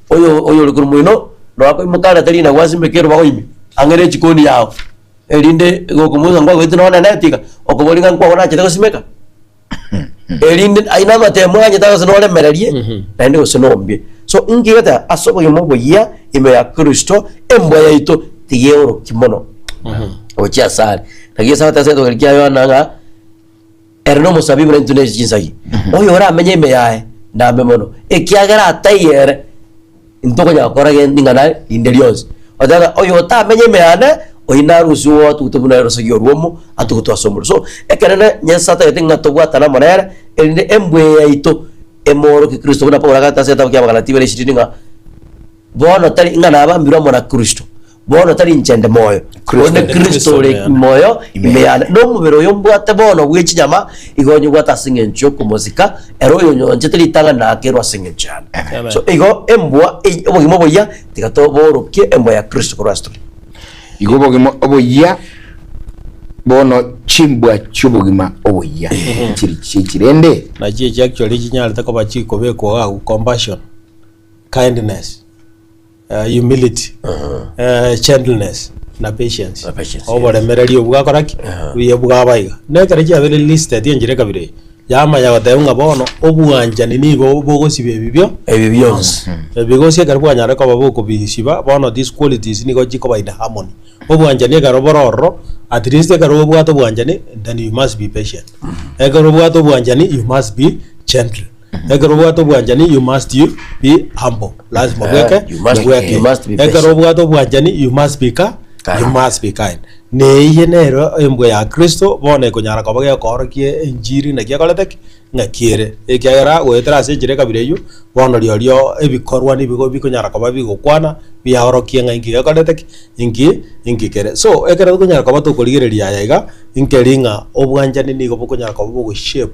oyo lukurumuino no ako imukara tari na wasi mekero bagoimi angere chikoni yao elinde gokumuza ngwa gwetino na netika okobolinga ngwa ona chetego simeka elinde aina mate mwanye taga sino lemererie na ndi osinombie so ngigata asobo yimobo ya ime ya Kristo embwa yaito tiyero kimono ocha sare nagiye sabata seto kelkia yo nanga erno musabibu ntune jinsagi oyo ora amenye me yae na memono ekiagara tayere intoko ya korage ndingana indelios odaga oyo ta amenye me ane oinaru suo tutubuna erosagio ruomo atukuto asomo so ekerene nyesata yetinga tobwata na monere elinde embwe yaito emoro ki Kristo buna pora ta seta kya bagala tibere shitinga bono tali ngana abambirwa mona Kristo bono tali nchende moyo one Kristo le moyo imeyana no mubero yombwate bono bw'ikinyama igonyo gwata singencho kumuzika ero yo njeteli tanga na kerwa singenchana so igo embwa obugimo boya tigato borokie embwa ya Kristo Kristo igo bogimo oboya bono chimbwa chubugima oboya kirende na je actually jinyala tako bachiko beko ga compassion, kindness, humility, gentleness na patience. Obore mereri obugakoraki biye bugabaiga nekare je abere list atienjire kabire yama ya wataunga bono obuanjani nibo bogosibe bibyo ebibyonse bigosie karibwanya reko baboko bisiba bono these qualities nigo jiko by the harmony obuanjani karobororo at least karo bwato buanjani then you must be patient ekaro bwato buanjani you must be gentle ekaro bwato buanjani you must be humble lazima bweke you must be ekaro bwato buanjani you must be you must be kind ne yenero embwe ya Kristo bone kunyara ko bage korokie injiri na kyakoletek ngakire ekyagera wetra se jire kabireyo bono lyo ebikorwa ni bigo bikunyara ko babigo kwana byahorokie ngangi yakoletek ingi kere so ekera kunyara ko batukuligereria yaiga inkeringa obwanjani nigo bukunyara ko bugo shape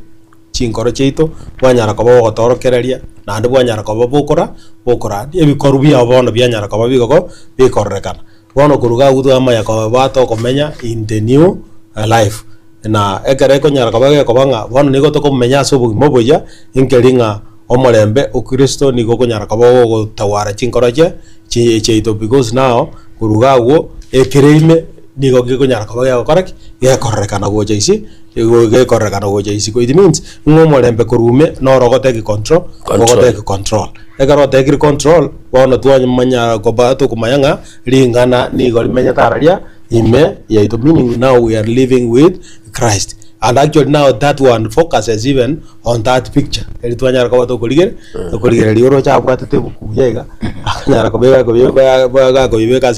chinkoro cheito bwanyara ko bogo torokereria na ndu bwanyara ko bokora ebikorwa bya bono byanyara ko babigo ko bikorekana bono kuruga gutu ama ya ko bato komenya in the new life na ekere ko nyara kabage ko banga bono nigo to komenya so bugimo boya inkeringa omolembe o Kristo nigo ko nyara kabo go tawara chinkoroje cheito because now kuruga go ekereime nigo gikunyara koba gekorek gekorrekana gocha isi gekorrekana gocha isi ko it means ng'omorembe korume norogoteki control ogoteki control ekaroteki control bono twanyamanya koba tokumanyanga ringana nigo rimenya tararia ime yaito meaning now we are living with Christ. And actually now that one focuses even on that picture. Eli twanyara koba tokoligere lioro cha bwatete bukuyega akanyara kobega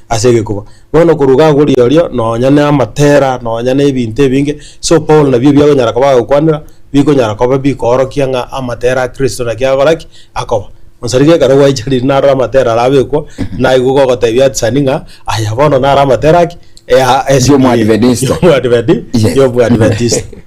asegeko bono kuruga guri yorio nonyane amatera nonyane ebintu ebinge so Paul nabyo byagonyara koba gukwanira bigonyara koba bikorokia nga amatera Kristo na kyagoraki akoba Onsarigo karo wajali nara amatera rabeko na igugo gotebya tsaninga ayabono nara amatera ki Adventist.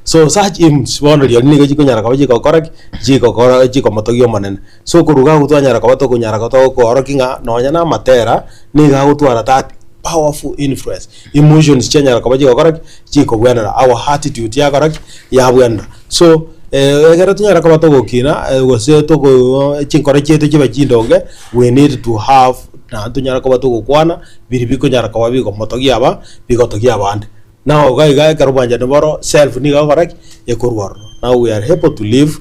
So such hymns one of your nigga jikunyara kabaji kokoraki jiko motogio manene. So kuruga utwanyara kabato kunyara kato korokinga nonyana matera niga utwara that powerful influence. Emotions chanyara kabaji kokoraki jiko bwenda our attitude ya koraki ya bwenda. So egera tunyara kabato gokina gose to go chinkore chetu chiba chindonge we need to have na tunyara koba tugukwana biri bikunyara koba biko motogia aba bigotogia abande now ga karubanja neboro self ni ga koraki ekorwaro now we are able to live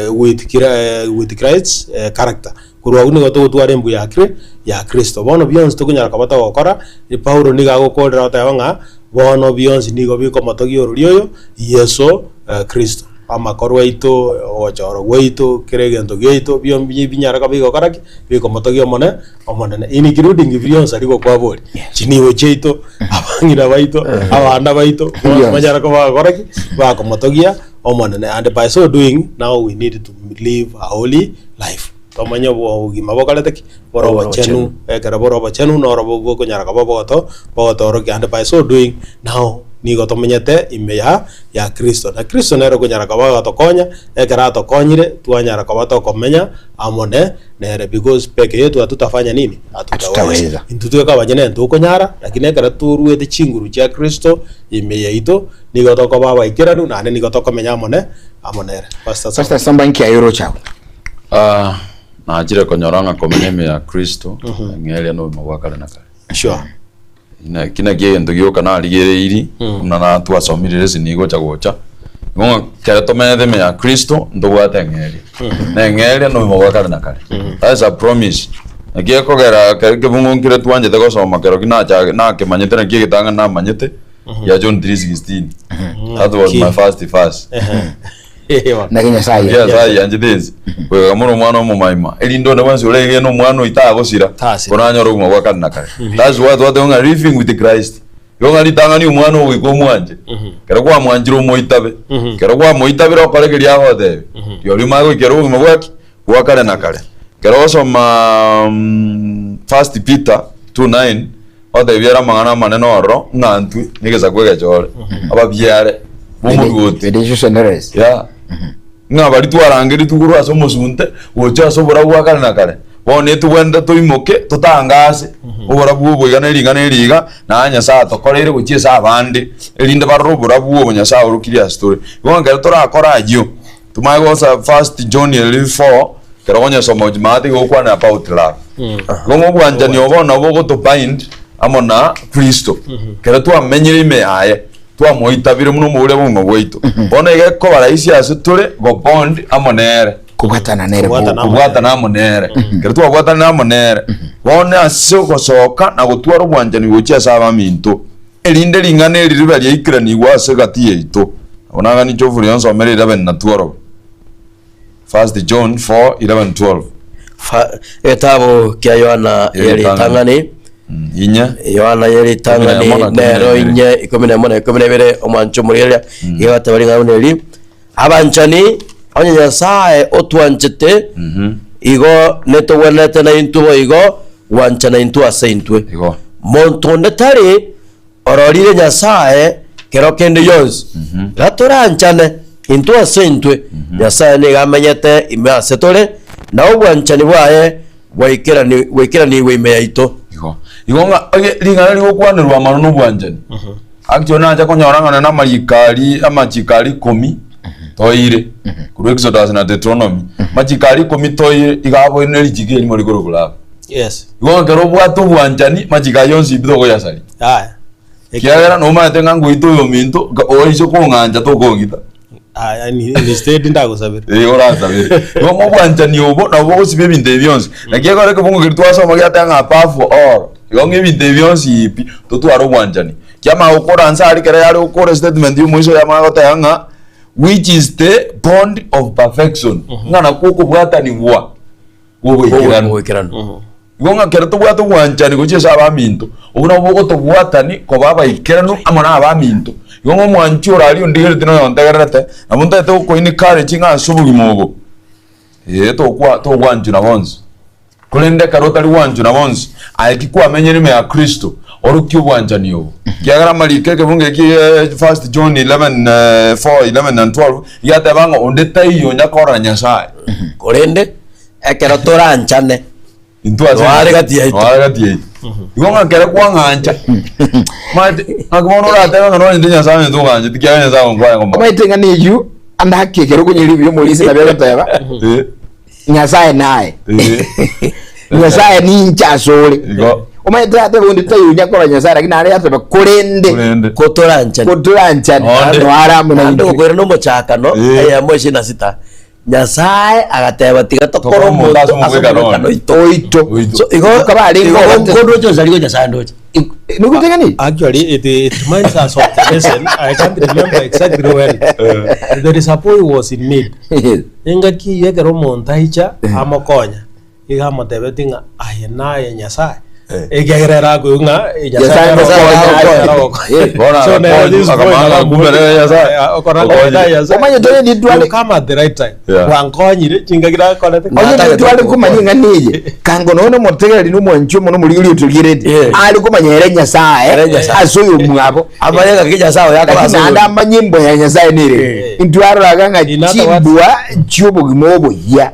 with Christ's character kurwa uni goto tware mbu ya Kristo bono beyond tukunyara koba tugokora Paulo ni ga gokorera otayanga bono beyond ni go biko motogia orioyo Yesu Kristo amakorwa ito ochoro weito kiregento geito binyara kabigo karaki biko motogio mone omonene inikirudi ngivirion sariko kwa boli chiniwe cheito abangira baito abana baito manyara kwa karaki bako motogia omonene and by so doing now we need to live a holy life tomanya bo gimabokaleteki borobo chenu ekara borobo chenu norobo ko nyara kaboboto boto and by so doing now nigo tomenyete imeya ya Kristo na Kristo nero kunyara kabaga tokonya ekara tokonyire twanyara kabato komenya amone nere because peke yetu atutafanya nini atutaweza intutuwe kabanyene ntukonyara lakini ekara turuwe de chinguru cha Kristo imeya ito nigo toko baba ikiranu na nigo tokomenya amone amonere pastor sambanki ayoro chao na ajira konyoranga komenya ya Kristo ngele no mwakala nakale sure kina gento gyoka na ligere iri na twasomirire sinigo chagocha ngo kera tomene me ya Kristo ndobwata ngeri na ngeri no mwakala nakale as a promise agiye kogera ke bungungire twanje te gosoma kero kina cha na ke manyete na gie gitanga na manyete ya John 3:16 that was my first na kinya sai anje this we gamuno mwana mu maima elindo na wansi urege no mwana itago sira konanya ro mu wakana nakale that's what they are living with Christ yonga litanga ni mwana wiko mwanje kero kwa mwanjiro mo itabe kero kwa mo itabe ro kale kiri aho de yo limago kero mu waki wakana nakale kero so ma first Peter 2:9 ode biera mangana maneno ro ngantu nigeza kwega chore ababyare bumugote educationers nga bari twarangiri tuguru aso musunte wocha so bora gwakana nakale bone tuwenda tuimoke tutangase ubora bwo igana riga na anya sa tokorere guchisa abandi elinde barubura bwo nya sa urukiri story bonga turakora ajyo tumagosa first John 4 keronya somo jimati gokwana about love gomo bwanja ni obona bogo to bind amona Kristo kero twamenyire ime aye twamoitabire muno mure bumwe bwito bona igeko baraisi asutule go bond amonere kubwatana amonere kero twabwatana amonere bona aso gosoka na gutwara bwanja ni gocha saba minto elinde lingane liriba lya ikirani gwase gati yeito onaga ni Geoffrey onsomere 11 na 12 first John 4:11-12 etabo kya Yohana yeli tangani inya Yohana yeli tangani nero inye 11:12 omwancho muriya yabata bali ngaboneli abanchani onye sae otwanchete igo neto wenete na intubo igo wanchana intu aseintwe igo montonde tari ororire nyasae kero kende yons gatoranchane intu aseintwe nyasae ni gamenyete ime asetore na obwanchani bwae waikira ni weime ito igonga lingana ligo kwanirwa mano no bwanjani actually naja konyoranga na marikali amachikali 10 toire kuri Exodus na Deuteronomy machikali 10 toire igabo ineli jigeli muri gorogula yes igonga kero bwato bwanjani machikayo yonsi bidogo yasali kiagera no mate ngangu ito yo minto oiso ko nganja to kongita ni state ndagusabira orasabira yo mo bwanja ni obo na bo sibe binde byonse na kiagora ko bungu kirtwa so magata nga pafu or yo ngi binde byonse ipi to twaro bwanja ni kyama ukora ansari kera yari ukora statement yo mwiso ya magata yanga which is the bond of perfection ngana kuko bwata ni bwa Wikirano. Gonga kera to bwata bwanja ni kuchesa abaminto ubona bwo to bwata ni ko baba ikirano amana abaminto yongo mwanchura ali ndigere tino yontegerete amunta to ko ini kare chinga subugi mogo to gwanju na bonzi kulende karota li wanju na bonzi ayikikuwa amenyeni me ya Kristo orukyo bwanja niyo kyagara malike ke bunge ki first John 11 4 11 and 12 yata banga ondeta iyo nyakora nyasaye Kulende ekero toranchane intwa wale gati yaito Igonga kere kwa nganja. Mate akabono ra tega ngano ndinya sabe ndo nganja tikya nza ngwa ngomba. Maitenga ni yu anda hakekero kunyiri byo muri sina bya tayaba. Nyasaye naye. Nyasaye ni nchasole. Umaita ate bundi tayu nyakora nyasaye lakini ari ate kulende kotoranchane no aramu na ndo kwera no mochakano aya moshi na sita Nyasaye agateba tiga tokoro muntu asomekano itoito so igo kabali ngondo cyo zaligo Nyasaye ndoje nukutenga ni actually it reminds us of the lesson. I can't remember exactly when the disappointment was in mid engaki yekero muntu aicha amokonya igamo tebetinga ayenaye Nyasaye egerera kunga Nyasaye omanye tole ni twale come at the right time wankonyire chingagira kolete onye twale kumanyinga niye kango none motegeri no mwanchumo no muri uri utugiredi ali kumanyere Nyasaye asoyo mwabo amayega kijasawe yakaba anda manyimbo ya Nyasaye nire intwaro raganga chibwa chubo gimobo ya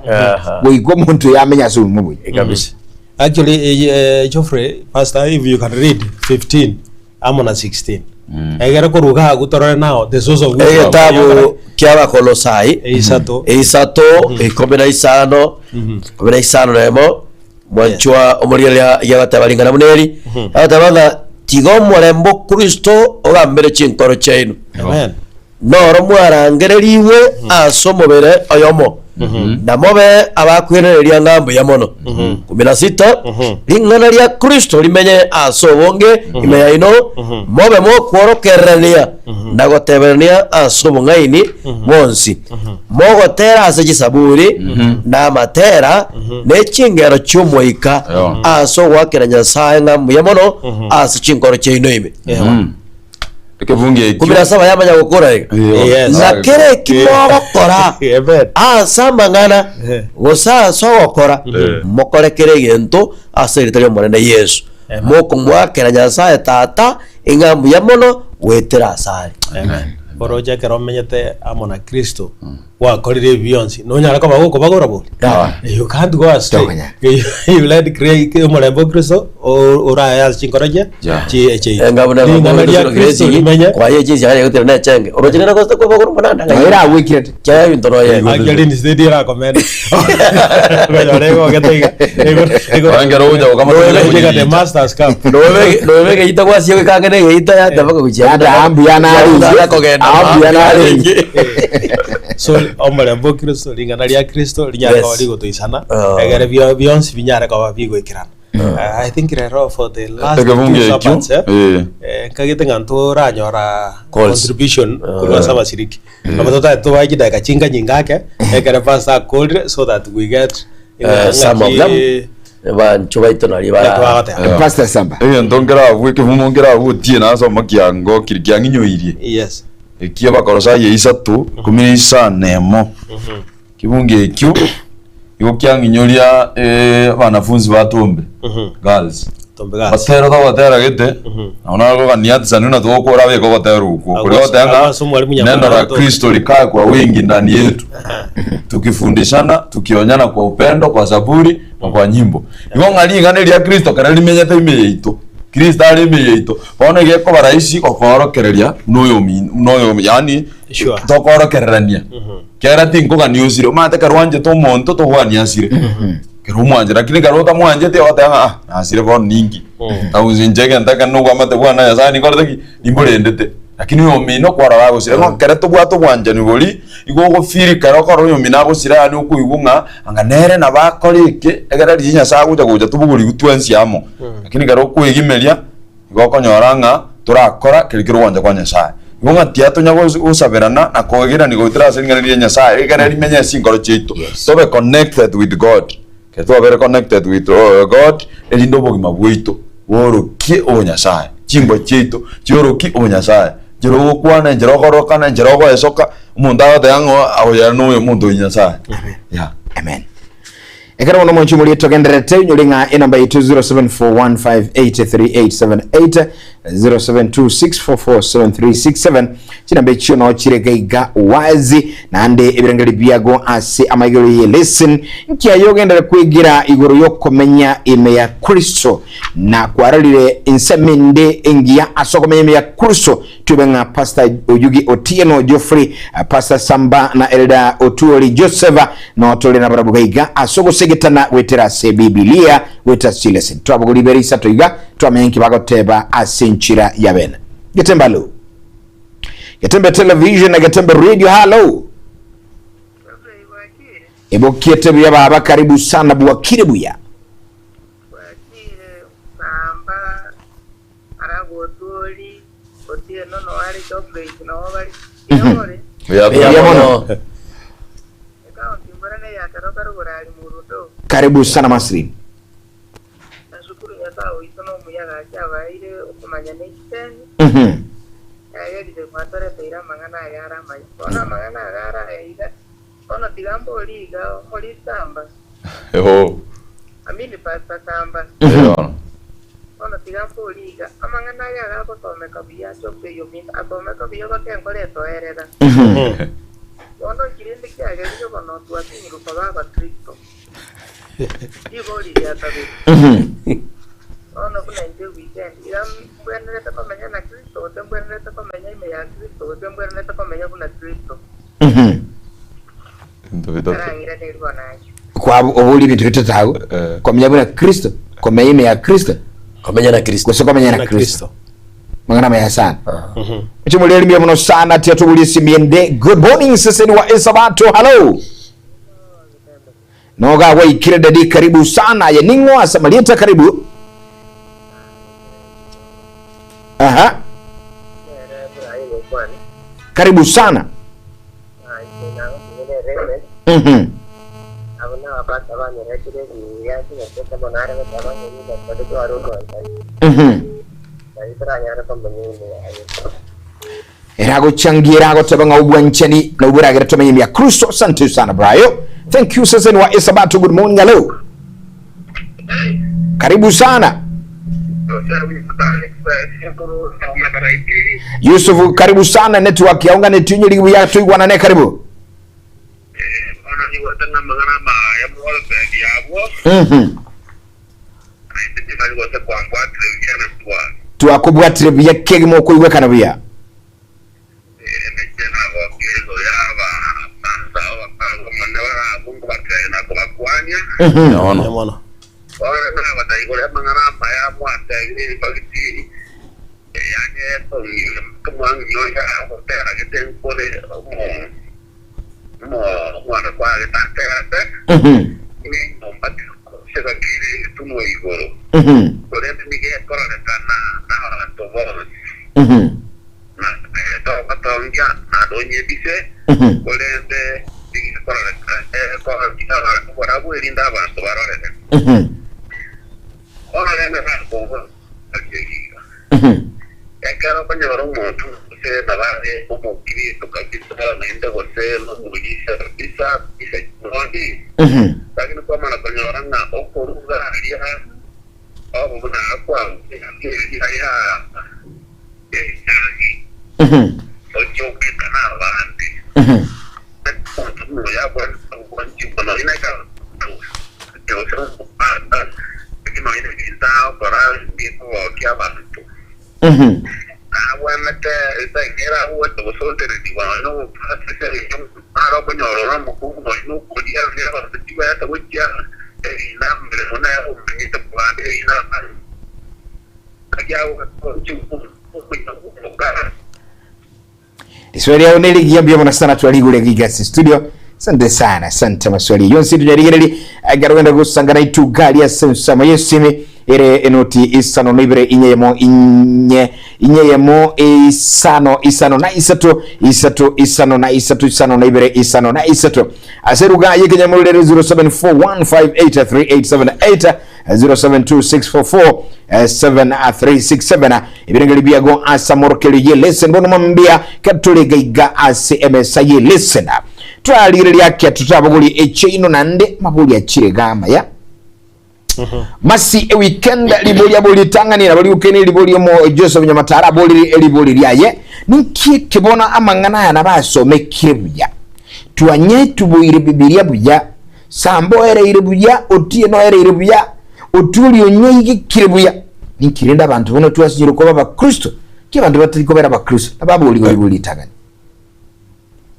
weiko muntu yamenya so mubo kabisa. Actually, Geoffrey, Pastor, if you can read 15, I'm on a 16. I got to go to now. The source of wisdom. Tabu kiaba Kolosai. Eisato. Komena isano nemo. Mwanchua omoriya yabatabalinga na muneri. Atabanga tigomo rembo Kristo ogambere chinkoro chainu. Amen. Noro mwarangereriwe asomobere oyomo. Namobe abakwerereria ngambo ya mono 16 lingana lya Kristo limenye asobonge imeya ino mobe mo kworokerania nagoteberania asobongaini bonsi mogotera ase gisaburi na matera nechingero cy'umwika aso wakera Nyasaye ngambo ya mono ase chinkoro cy'ino ime kumira saba yamanya gukora na kere kimogo kora asamba ngana gosa so gukora mokore kere gento aseritayo morena Yesu moko mwakera Nyasaye tata ingambu ya mono wetera asari amen boroja kero menyete amona Kristo wa korire beyonce no nyara ko bagora bo you can't go astray you let create morembo Kristo ora ya chinkoroje chi ngabona Kristo imenya kwa yeje cyane gutera na chenge orojina ko ko bagora mananda era wikire cyayo ndoro ye ageli ni steady ra comment go getega angero uja kama the masters cup no wege ita kwa sio kangene ita ya tabaka kuchia ambiana so omorembo Kristo lingana lya Kristo linyara ko ligo toisana egere beyonce binyara ko bigo ikirana I think rero for the last kagite nganto ranyora contribution kulwa saba shiriki abatota to waji daika chinga nyingake egere pastor cold so that we get some of them ban chubaito na liba pastor samba ndongera weke mumongera utie na so makiango kirikyanginyo irie yes ekia bakorosa yeisatu kumirisa nemo kibunge ekyo yokyanginyoria banafunzi batombe girls batero da batera gete ona ko kaniati sanuna to okora beko batero uko kuri otanga neno la Kristo likaa kwa wingi ndani yetu tukifundishana tukionyana kwa upendo kwa zaburi na kwa nyimbo ngonga lingane lya Kristo kana limenyete imeyeito Kristo ali imeyeito pone geko baraisi okorokereria noyo yani tokorokererania kera tinko kaniusire mate karwanje to monto to hwani asire kero mwanje lakini karota mwanje te otanga asire bon ningi au zinjege ndaka no kwa mate bwana ya sani korota ki nimbolendete lakini yo mino kwara wago sire no kereto bwato mwanje ni boli igo firi karo karo yo mina go sire ani ukuigunga anga nere na bakorike egera rinya saguja kuja tubuguri gutwensi amo lakini karo kuigimeria igo konyoranga turakora kirikiro wanja kwa nyasaye igonga tiato nyago usaberana na kogira ni gutira singana nyasaye egera rimenya singoro chito so be connected with God que tu very connected with God elindo bogima bwito worokie o nyasaye chimbo chito choroki o nyasaye jero kwana jero gorokana jero go esoka umuntu adango awoya no umuntu nyasaye yeah amen ekara wono mwanchu muri togenderete nyolinga enamba 0741583878 0726447367 chinambe chiona chiregaiga wazi nande ebirangari byago ase amagiro ye listen nkia yogendera kwigira igoro yo komenya ime ya Kristo na kwaralire insemende engia asokomenya ime ya Kristo tubenga pastor Oyugi Otieno Geoffrey pastor Samba na Elda Otuoli Joseph na otole na barabugaiga asoko segetana wetera se Biblia weta listen twabuguli berisa toiga twamenki bagoteba asinchira yabena Getembe lo Getembe Television na Getembe Radio hello ebo Getembe ya baba karibu sana buwakire buya Samba Aragotoli Otieno no wali Geoffrey no wali ya mono karibu sana Masri nashukuru yatao isono muyaga chava ile ukumanya nexten ya ile kwatore peira mangana agara mai ona mangana agara ida ona tigambo liga muri Samba amini pasta Samba ona tigambo liga amangana agara ko tomeka biya chope yo min atomeka biya ko kenkole to ereda ono kirende kya gari ko no tuati ni ko baba Kristo Ibo liya tabi ono kuna nje weekend iram bweneleta komenya na Kristo tembweneleta komenya ime ya Kristo tembweneleta komenya kuna Kristo Karangira ni rwana kwa obuli bitu tawo komenya bwana Kristo komenya ime ya Kristo komenya na Kristo kwa komenya na Kristo mangana maya sana chimuli elimia mno sana tia tubuli simiende good morning Sesenigwa Esabato hello noga wai kire dadi karibu sana ya ningo asamalieta karibu aha karibu sana erago changira go tabanga ubwanchani na uburagira tumenye ya Kristo asante sana brayo thank you Sesenigwa Esabato good morning hello karibu sana Yusuf karibu sana network yaunga netunyiri ya tuigwa na ne karibu ona ni watanga magana ma ya mwalbe diabo ndi bali wote kwa television network tuakubwa television kegimo kuigwa kana bia tena wakizo yaba sawa kwa manewara Mungu batena kwa kwanya naona ora na wataigole mangana ma ya mwata ile bagiti yani kama nyoya hotela Getembe mwana kwa getante ni nomba sega kile tuno igoro kore nige kora kana na to volos na to patongia na donye bise kore de dige kora kora kitala kora buirinda bantu barore ora ne na ko akigiga ekaro panyoro motu se nabare como kiri to kabisa na enda gose no mujisa bisa nodi lakini kwa maana panyoro na okuruga alia abo bana kwa ya ojo kana bandi no ya kwa nchi bana ina ka que otro que no ina está para tipo que abasto bueno esta era hueto vosotros digo no pasa que yo ahora coño ahora no podía ver hasta que ya nambre ona ya umita kwande ina kaja kwa chupu kwa Swali yao niligia mbio sana tualigule Gigasi studio. Asante sana, asante maswali. Yonsi tujaligireli agarwenda gusangana itugali ya sensama yesimi ere enoti isano nibere inyemo isano na isano nibere isano na isato aseruga yekenya mulere 0741583878 0726447367 ibirengeli biago asamorkeli ye listen bono mambia katole gaiga ACMS ye listen twalireli yake tutabuguli echeino nande mabuli achire gama ya masi weekend liboli aboli tanganira bali ukene liboli mo Joseph Nyamatara boli liboli lyaye niki kibona amangana yana basomekire buya tuanye tubuire bibilia buya sambo ere ire buya otie no ere ire buya otuli onyigi kirebuya nikirinda abantu bono twasijiro ko baba Kristo kibantu batiko bera ba Kristo ababoli liboli tangani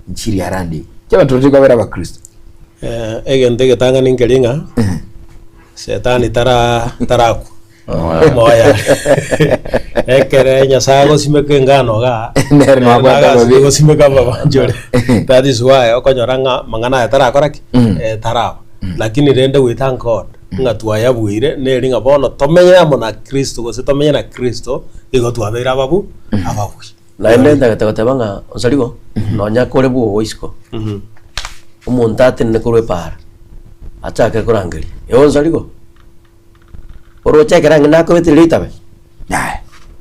nchiri arandi kibantu batiko bera ba Kristo egende tangani ngelinga setani taraku moya ekere nyasago simeke ngano ga nerno agwa go simeka baba njore that is why okonyoranga mangana tarakoraki tarao lakini rende we thank God ngatua yabuire neringa bono tomenya mona Kristo go setomenya na Kristo igo twabera babu ababui la ndenda gatabanga Onsarigo nonya kore bu oisko umuntate ne kore para acha ke korangeli Onsarigo oro cha kerang na ko betili tabe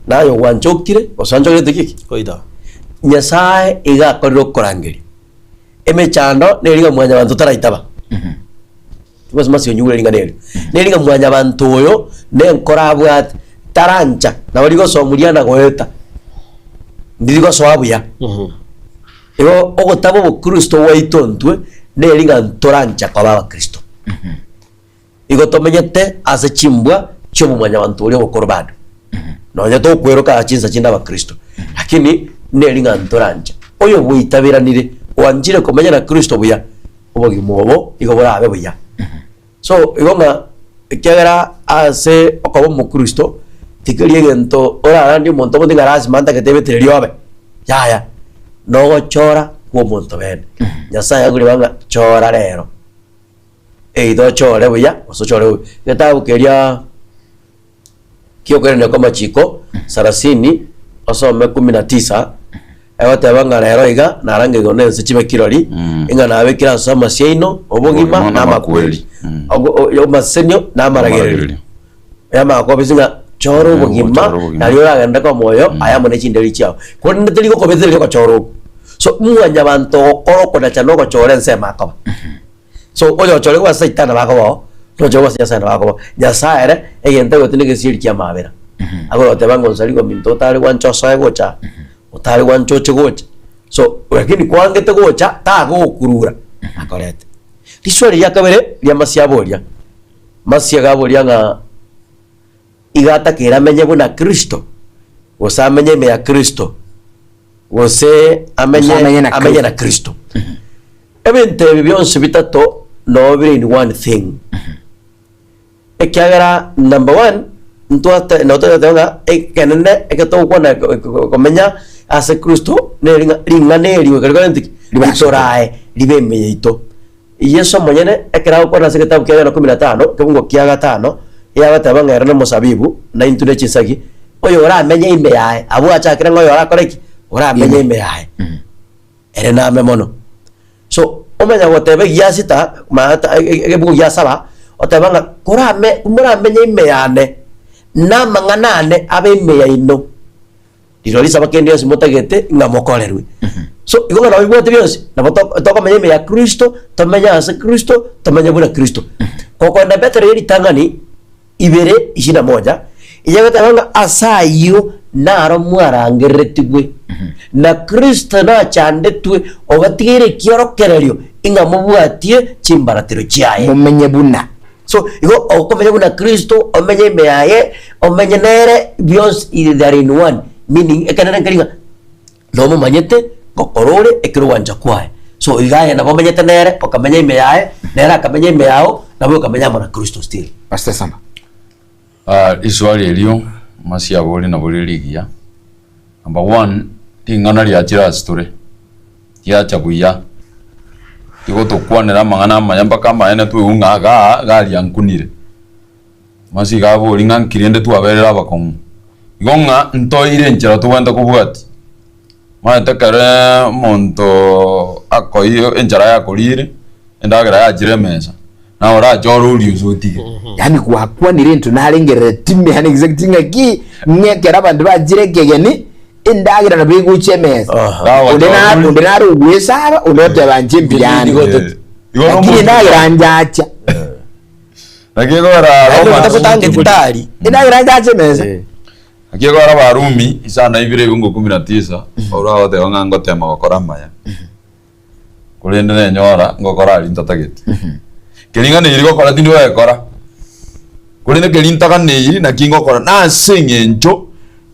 na yo wanchokire osanjore dikiki koida nyasaye iga korro korangeli eme chando neriga mwanya bantu taraitaba tubas masyo nyure linga neriga mwanya bantu oyo ne nkorabwa tarancha na waligo somuliana goeta ndirigo soabuya ego ogotabo bo Kristo waitontwe neriga ntorancha kwa baba Kristo igo tomenyete ase chimbwa cyo mwanya bantu oyo gokorbado nonya to kweroka achinza chinda ba Kristo lakini neringa ntorancha oyo bwitabiranire wanjire komenya na Kristo buya obogi mobo igo borabe buya so igonga kegera ase okobo mu Kristo tikeri egento ora ndi monto bondi garage manda ketebe teriobe yaya no chora wo monto ben nyasa yaguri banga chora rero eido chore buya oso chore geta ukeria kio kwenda kama chiko sarasini osome 19 ewote banga rero iga narange gone sichibe kirori inga nabe kira sama seino obogima na makweli yo masenyo na maragereri yama ko bizinga choro obogima nalio agenda ko moyo ayamone chinderi chao ko ndeli ko bezeli ko choro so muanya bantu koroko na chano ko chore nsema ko so oyo chore kwa saitana bako no jowa sana bako nyasaere egente gotine ke sirkia mabera agora te bango Onsarigo minto tare wancho sae gocha utare wancho chegocha so lakini kwangete gocha ta go kurura akorete liswali yakabere lya masyaboria masyagaboria nga igata kera menye buna Kristo osamenye me ya Kristo ose amenye na Kristo ebente byonse bitato no biri in one thing ekyagara number 1 ntuata notata tanga ekenene eketo kwana komenya ase Kristo ne ringa neriwe kalkalenti libatorae libemeyeito Yesu monyene ekera kwana ase kitabu kya 15 kebungo kya 5 yabatabanga era no musabibu na intune chisaki oyo ora amenye ime yae abu achakira ngoyo ora koreki ora amenye ime yae ere na memono so omenya gotebe yasita mata ekebugo yasaba otabanga kurame kumura amenye ime yane na manganane abe ime ya ino dirolisa bakende yose motagete ngamokolerwe so igonga na bibote byose na toko menye ime ya Kristo tomenya ase Kristo tomenya buna Kristo koko na betere yeri tangani ibere 21 iyagatanga asayo naro mwarangeretigwe na Kristo na chandetwe obatigere kiorokererio inga mubwatie chimbaratiro chiaye mumenye buna so igo okomenya buna Kristo omenye meaye omenye nere bios there in one meaning ekanana karinga no manyete kokorore ekiro wanja kwae so igaye nabo menyete nere okamenya ime yae nera akamenya ime yao nabo okamenya mwana Kristo still. Pastor Samba. Iswali elio masia boli na boli ligia. Number 1 tingana lya chira story. Ya chabuya. Tigo to kwanera mangana mayamba kama ene tu unga gali yankunire. Masi gabo linga kirende tu aberera bakon. Igonga ntoire nchira tu wanda kubwati. Mata kare monto akoyo enchara ya kolire endagera ya jiremesa. Na ora joro uri uzotige. Yani kwa nire ntu narengerera timme hani exactinga ki ngekera bantu bajirekegeni indagira na bigu chemeza undena ugwesaba unote banje mbyani lakini ndagira njacha nakigora Roma takutange kitari ndagira njacha meza nakigora barumi isana ibire bungo 19 ora wote wangango tema gokora maya kulende ne nyora ngokora linta tageti kelinga ne iri gokora tindi wekora kulende kelinta kanne iri na kingokora na sengenjo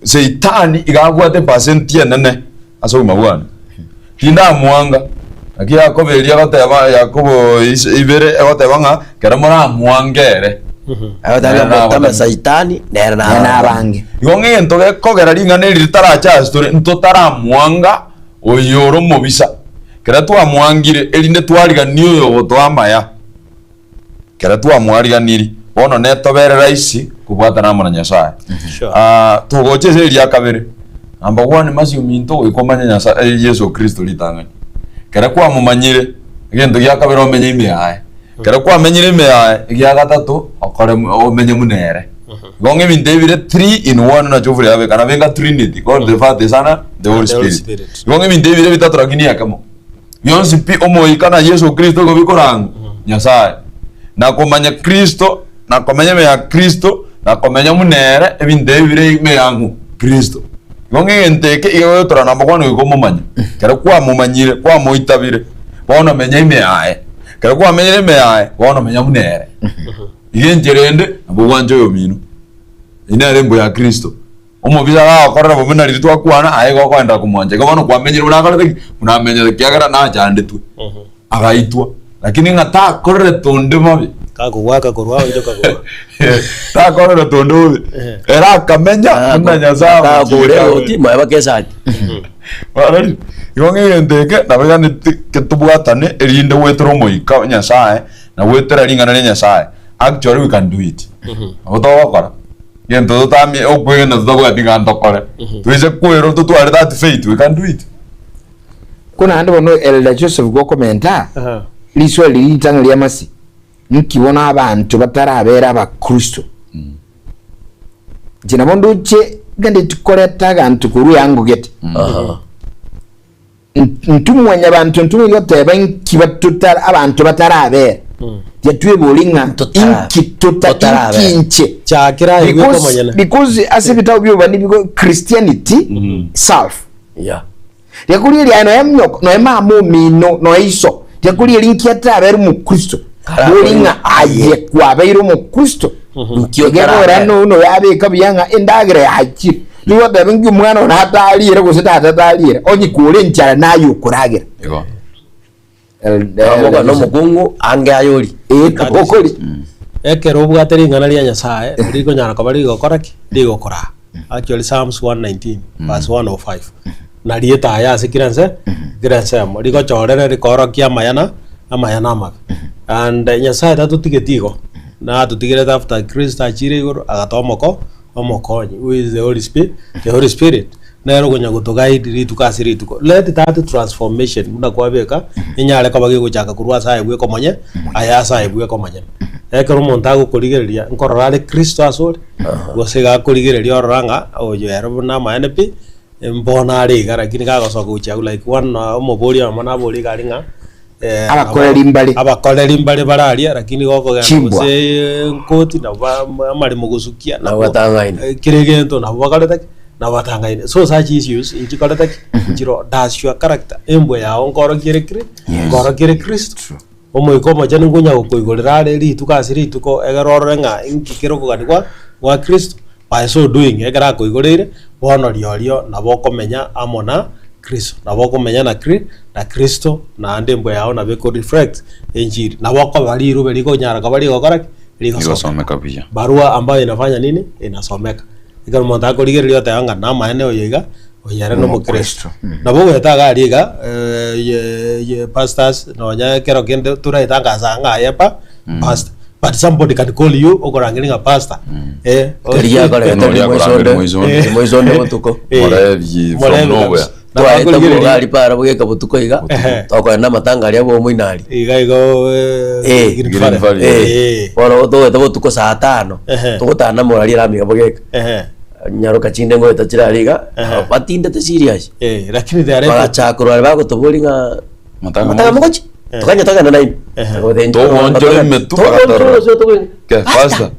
Seitani igagwate percent ya nene asoma bwana kinda muanga akia ko belia gateba yakobo ibere agatebanga keramora muangere agatanga Seitani nera na bange yonge ntoge kogera lingane litara cha story ntotara muanga oyoro mobisa kera twa muangire elinde twaliga niyo gotwamaya kera twa mwaliga niri bono netoberera isi kubwata na mwana Nyasaye. Tugoche se ria kabere. Number 1 masio minto ikomanya Nyasaye Yesu Kristo litangani. Kera kwa mumanyire gendo gya kabere omenye ime yae. Kera kwa menyire ime yae gya gatatu okore omenye munere. Gonge min David 3 in 1 na Geoffrey ave kana venga Trinity God the Father Son the Holy Spirit. Gonge min David bitatu rakini yakamo. Yonsi pi omoikana Yesu Kristo go bikorangu Nyasaye. Na komanya Kristo na komenya me ya Kristo na komenya munere ebinde bire me yangu Kristo ngonge nteke iyo tora na mukwana ko mumanya kera kwa mumanyire kwa moitabire bona menya ime yae kera kwa menya ime yae bona menya munere igenjerende abugwanje yo mino ina rembo ya Kristo omubisa ga korera bomena litwa kwana aye go kwenda kumwanje gono kwa menyire unakala unamenya kyagara na jande tu agaitwa lakini ngata korere tonde mabi kakuwaka korwa njoka korwa ta korere tonde era kamenya ndanya za ta gore oti mwa kesati barari yonge ndeke nabega ni ketubwatane erinde wetro moika Nyasaye na wetera lingana ne Nyasaye actually we can do it otowa yento tami okwe na tugwa tinga ndokore tuize kwero tutware that faith we can do it kuna ando no Elder Joseph go commenta liswa lilitanga lya masi nkibona abantu batarabera ba Kristo jina bondo che gande tukoleta gantu kuru yango gete ntumwanya abantu ntumwe yoteba nkibatuta abantu batarabera yatwe bolinga inkituta inkinche chakira hiyo komanyana because asibita byo bani bigo Christianity self yakuri ali ano yamnyoko no emamu mino no iso yakuri linki atabera mu Kristo bolinga aye kwabeiro mu Kristo ukiyogera no yabeka byanga endagire hachi niwo dabengi umwana ona hatalire gusita hatalire onyi kure nchara nayo kuragira yego amoga no mugungu ange ayori okori ekero bwateri ngana lya Nyasaye riko nyana ko bari gokoraki digokora actually Psalms 119 verse 105 na rieta ya sikiranse giranse mo riko chorere rikorokia mayana amabe and Nyasaye tatutigetigo na tutigire after Christ achire igoro agatomoko omokonyi who is the Holy Spirit na ro gonya gutugaidi ritukasiri tuko let that transformation muna kwabeka inyale ko bagi guchaka kurwa saye bwe komonye aya saye bwe komonye ekero montago kurigereria nkororale Kristo asore gosiga kurigereria oranga oyo ero na manepi mbona ari gara kini kago so gucha like one omobori amana bori garinga abakolera imbali bararia lakini goko gano se nkoti na amari mugusukia na watangaine kiregento na bakaleta na watangaine so such issues inchikoleta inchiro does your character embwe ya onkoro kire Kristo omoiko majani ngunya gukoigorera ri tukasiri tuko egarorenga inkikero kuganikwa wa Kristo by so doing egara koigorere bono riorio na bokomenya amona Kristo nabo kumenya na Kristo na ande mbwe yao na beko reflect injili nabo ko bali rube liko nyara ko bali gokora liko someka pia barua ambayo inafanya nini inasomeka ikaro monta ko ligere yote yanga na maeneo yiga oyara no mukristo nabo wetaga aliga ye pastors no nya kero kende tura itangaza nga yepa pastor but somebody can call you okorangiringa pastor kariya kare moizonde botuko morevi from nowhere twaita mugari para bugeka botuko iga tokwenda matangari abo muinari iga ora to botuko saa 5 tugutana murari ramiga bugeka nyaruka chinde ngo etachirariga batinde te serious lakini they are bachakuru bali bagotoboringa matanga mugochi tukanya tagana nai to wonjo metu ke pasta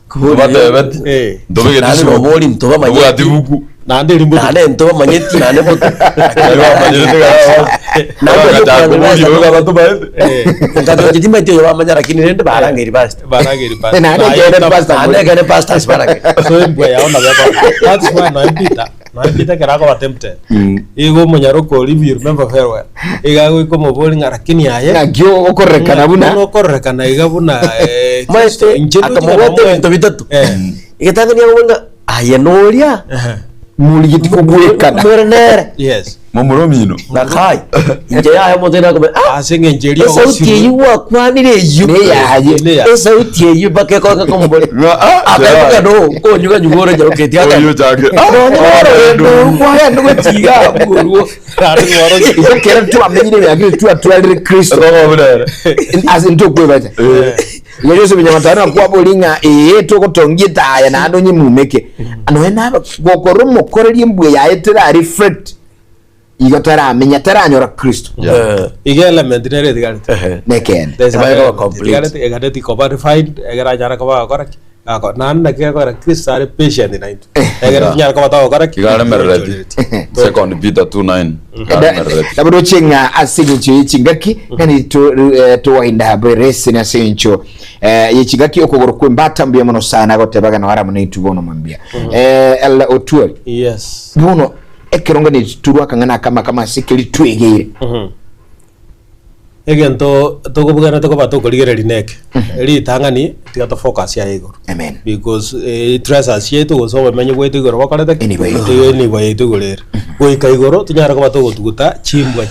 kubate bati dobege tishimo boli ntoba manyeti nande limbo nande ntoba manyeti nande botu ngado jidima tyo bamanya lakini nende barangeri pasta nande gane pasta barangeri so mbwe yaona bako that's why naipita kerako batempte igo munyaroko if you remember very well igago ikomo boli ngarakini aye ngio okorekana buna okorekana igabuna maeste akamobote into bitatu igatangania wonga aye noria muligiti kugwekana murenere yes momuromino nakai inje ya motena ko asenge njeri o sauti yuwa kwanire yu ne yaje o sauti yu bake ko ko mbole aka no ko nyuga nyugore jaro ke tiaka yo jage no kwa ndo tiga nguru ari woro iyo kera tu amenyire yagire tu atwalire Kristo azinto kwebaje iyo se binyamatana kwa bolinga to kotongita aya na ando nyimumeke anoena gokoro mukoreri mbwe ya etera reflect igatara amenya taranyora Kristo ige element nere digarite neken eba complete egadeti ko verified egara nyara ko bakora ako nanna ke ko Kristo are patient in it egara nyara ko bakora kigara merreti second Peter 2:9 dabro chenga asincho chingaki yani to wainda berese na sincho yechigaki okogoro kwembata mbye muno sana gotebaga na wara muno itubono mwambia el otuel yes buno ekeronga ni turwa kangana kama sikiri twegere egento tokubugana tokobato koligereri nek eri tangani tigato focus ya igoro amen because treasures yetu gosoba menye gwetu igoro bakorete anyway to goler goika igoro tunyara ko bato gotuguta chimbwa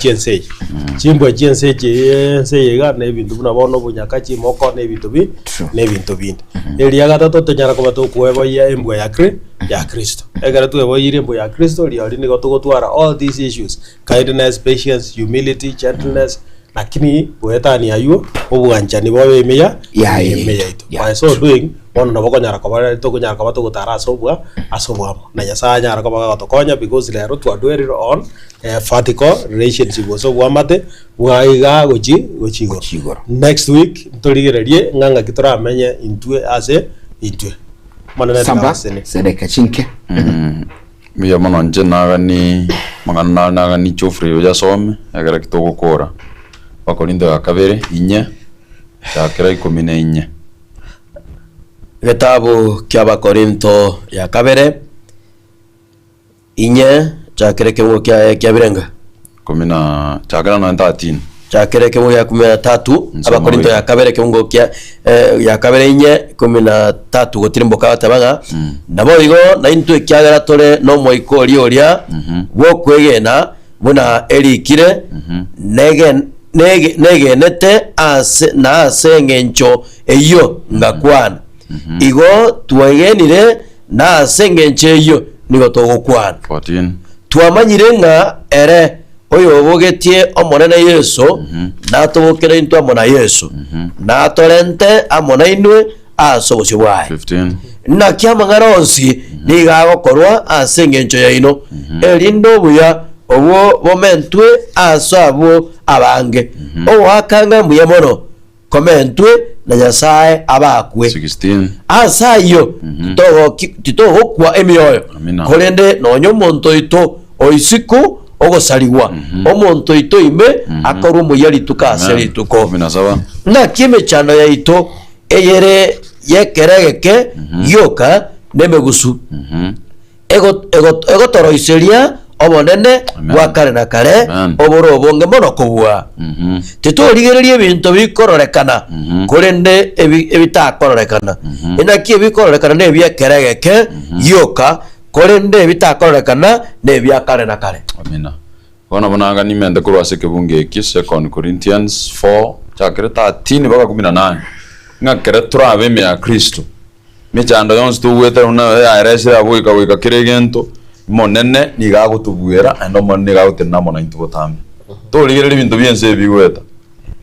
chiense yega ne bintu buna bono bunyaka chimoko ne bintu bindi eri agata tunyara ko bato kueba ya embwa ya Kristo egara tuebo embwa ya Kristo liari ni gotugotwara all these issues kindness, patience, humility, gentleness lakini boetani ayo obuganchani bobe meya ito by so doing ono nabo konyara ko bare to konyara ko bato gutara asobwa na nyasa nyara ko baga to konya because lero to adwere on vertical relationship so bwamate bwaiga gochigoro next week ntoligererie nganga kitora amenye intue ase intue manana samba sedeka chinke miya mono nje magana ni Geoffrey oja some agara kitoko kora Bakorindo ya kabere inye chakira 14 gitabu kya Bakorinto ya kabere inye chakira kemo kya birenga 10 chakira na 13 chakira kemo ya 13 Abakorinto ya kabere kemo kya ya kabere inye 13 gotirimboka batabaga nabo igo na into kyagara tore no moikori oria wo kwegena buna erikire negenete ase ngencho eyo ngakwana igo twagenire na ase ngencho eyo nigo togokwana 14 twamanyire nga ere oyo obogetie omonene Yesu natobokera into amona Yesu natorente amona inwe asobosyo bwaye 15 na kyamang'aronsi nigagokorwa ase ngencho yaino erindo buya obo bomentwe asabo abange owakanga muya mono komentwe na Nyasaye abakwe 16 asayo titogo kwa emioyo kolende nonyo monto ito oisiku ogosaliwa omonto ito ime akoru muyali tukase lituko na kime chano ya ito eyere yekeregeke yoka nemegusu ego toroiseria obonene bwakare na kare oboro obonge mono kubwa titurigererie ebintu bikororekana kurende ebitakororekana inaki ebikororekana ne byekeregeke yoka kurende ebitakororekana ne byakare na kare. Amina. Bona bonanga ni mende kurwase kebunge ki 2 Corinthians 4 chakere 13 baka 18 ngakere turabe me ya Kristo mechando yonse tuwete una ya rese abuika wika kiregento monene nigagutubwera ando monene gagutena mona into botambi tuligere bintu byense bigweta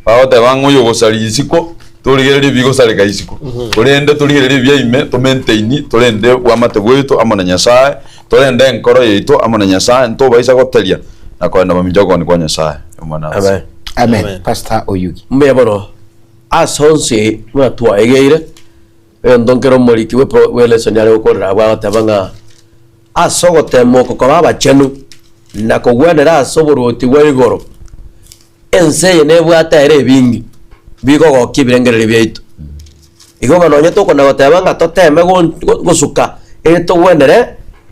baote bangu yo gosalisiko tuligere bigo salika isiko tulende tuligere byaime to maintain tulende wamate bwetu amona Nyasaye tulende nkoro yeito amona Nyasaye nto baisa gotelia na kwenda mamijogo ni kwa Nyasaye umana. Amen. Amen. Pastor Oyugi mbeboro asonse mwatwa egeire ndongero moliki we lesson yale ukorera bwa tabanga asogote moko ko baba chenu na kugwenera asoboroti we igoro ense ne bwata ere bingi bigo gokibirengerere byaitu igo no nyeto kona gotabanga toteme gosuka eto wenere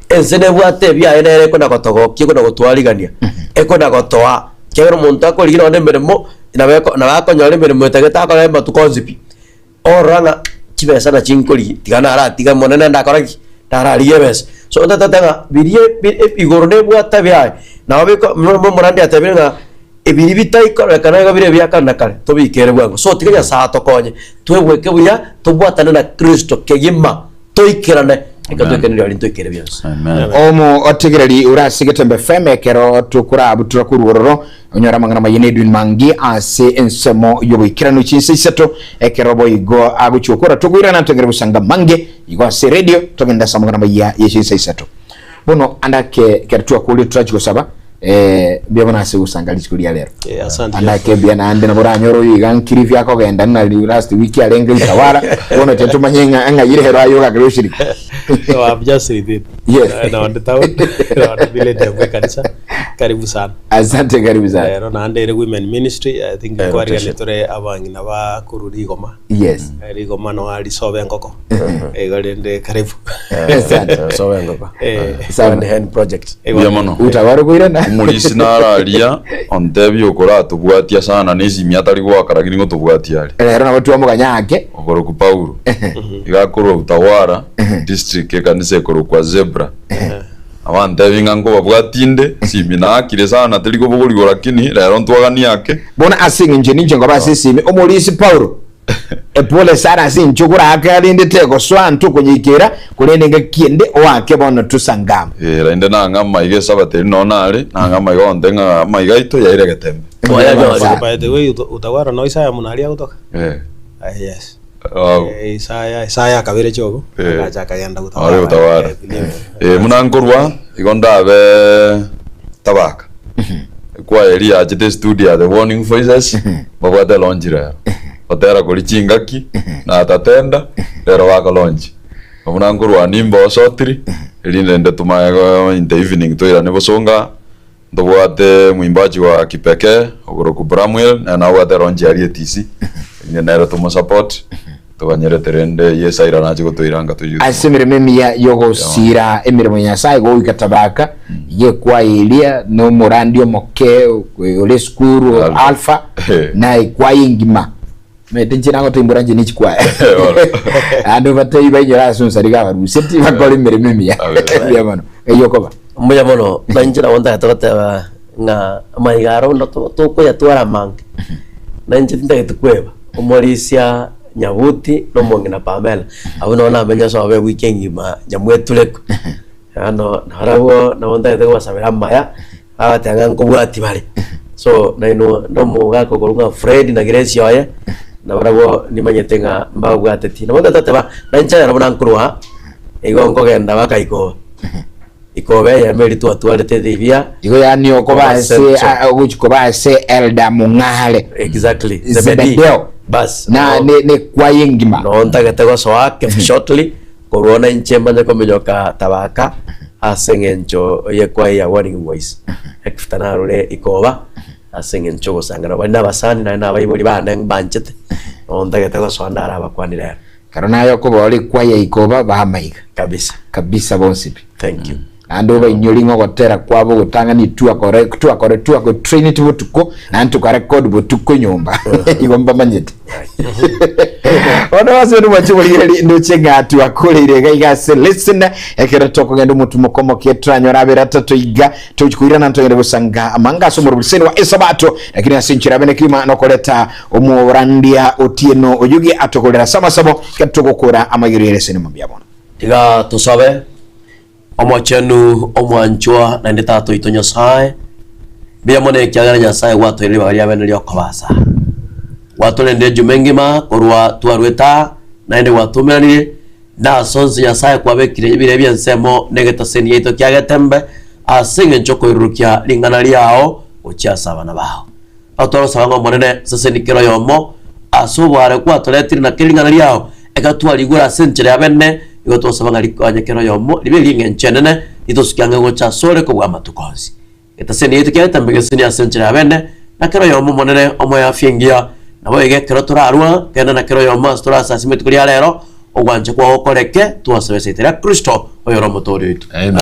ense ne bwata bya ere kona gotogoki kona gotwarigania ekona gotoa kero muntu akorigiro ne meremo na bakonyore meremo etageta akora matu konzipi oranga chibesa na chinkori tigana ara tiga monene ndakoraki tarariye bes so tatanga birie igoro ne bwata bya na obiko murandi atabirenga ebiri bitaikorekana bire byakana kare tobikere bwango so tiganya saa tokonye twebweke buya tobwatana na Kristo kegima toikerane ekatokenera linto ikere byose. Amen. Omo otegereri urasi Getembe FM kero tukura butura kuruororo onyora mangana mayine edwin mangi ase ensemo yobikirano chinseseto ekero boigo aguchukura tugwira na tegere busanga mange igo ase radio togenda samangana maya yechinseseto bono andake kertua kuli turachiko saba biabona ase usanga lichikulia lero asante andake bia na ande na boranyoro yigankiri vyako genda na last week alenga itawara bono tetu manyenga anga yire hero ayo gagroshiri so I've just read it. Yes. Na on the town na vile tembwe kanisa karibu sana. Asante karibu sana. Na ande women ministry I think kwa rile abangi na ba kururi goma. Yes. Rigoma no ali sobe ngoko. Golende karibu. Asante sobe ngoko. One hand project. Biamono. Utawaro kuira na mulisi nararia ontebyo okora tubwatia sana nisi miatari gwakaragiri ngo tubwatia ari. Rero nabo tuwa muganyake. Okoro ku Paulo. Igakoro utawara district kanise koro kwa zebra abante bingango babwatinde simina akire sana teliko buguri lakini rero ntwagani yake bona asinga nje ninje ngo basisime omulisi Paulo epole sara sinchukura akalinde tego swantu kunyikira kulende ngakiende wake bona tusangama rende nanga maige sabateri nonale nanga maigo ndenga maiga ito yaire Getembe by the way utawara no Isaya munalia kutoka yes Isaya kabere chogo acha kayanda utawara munangorwa igonda be tabaka kwa Elia jete studio the warning voices babwate lonjira otera kuri chingaki na tatenda lero waka lonji munangorwa nimbo sotri elinde tumago in the evening toira ne bosonga ndobwate mwimbaji wa kipekee ogoroku Bramwell na wate lonji ari TC nero tumo support tubanyere terende yesaira nacho gotoiranga tuyu asimire memia yogo sira emiremo Nyasaye go ikatabaka ye kwa Elia no morandio moke ole skuru alpha na kwa ingima metinjira ngo timburanje nichikwa ando batei bayira Onsarigo baruseti bakole mirememia yabano eyokoba mbono nanjira wonda tokata nga maigaro ndo to ko yatwara mange nanjira ndagitukweba omolisia Nyabuti no monge na Pamela abo no na menya so abe weekend ma nyamwetuleko ano narawo na onda ete wasabira maya abatanga nkubwati bale so na ino no muga ko kolunga Fred na Grace yoye na barawo nimanyetenga mbabwate tina onda tataba nancha yarabona nkuruha igongo genda bakaiko ikobe ya meri tu atwalete divia igo yani okobase ogukobase elda mungale exactly Zebedeo bas na ne kwa yengima no ntagatego so ake shortly corona inchemba ne komenyoka tabaka asengencho ye kwa ya warning voice ekftana rule ikoba asengencho gosangana bana basani na bayiboli bana banchete no ntagatego so andara bakwanira karona yo ko boli kwa ya ikoba bahamaika kabisa kabisa bonsipi thank you ando ba inyolingo gotera kwabo gutanga ni tuakore train it butuko na ntuka record butuko nyumba igomba manyete ona waseru machimulire ndo chenga tuakolire gaiga se listen ekera toko gendo mutu mokomo ketranyo rabera tato iga tuchikuira na ntongere busanga amanga so murubiseni wa Esabato lakini asinchira bene kima nokoleta omurandia otieno oyugi atokolera samasabo ketokokora amagirire sene mbyabona tiga tusabe omochenu omwanchwa na ndetato ito Nyasaye biyamone kyagara Nyasaye gwatwire bari abene lyokobasa watolende jumengima korwa twarweta naende watumerani na sonzi Nyasaye kwabekire bire byensemo negetaseni yeto kya Getembe asinge nchoko irukia lingana lyao ochiasa bana bao atoro sabango monene Sesenigwa yomo asubware kwatoletire na kilingana lyao egatwa ligura senchire abene igoto sabanga likanya kero yomo libe lingenchenene itosukyanga gocha sore ko bwa matukonzi getaseni yeto kya Getembe geseni asenchire abene na kero yomo monene omo yafingia nabo egekero turarwa kenda na kero yomo astora sasimetu kuri alero ogwanje kwa okoreke tuwasebesitira Kristo oyoro motori itu.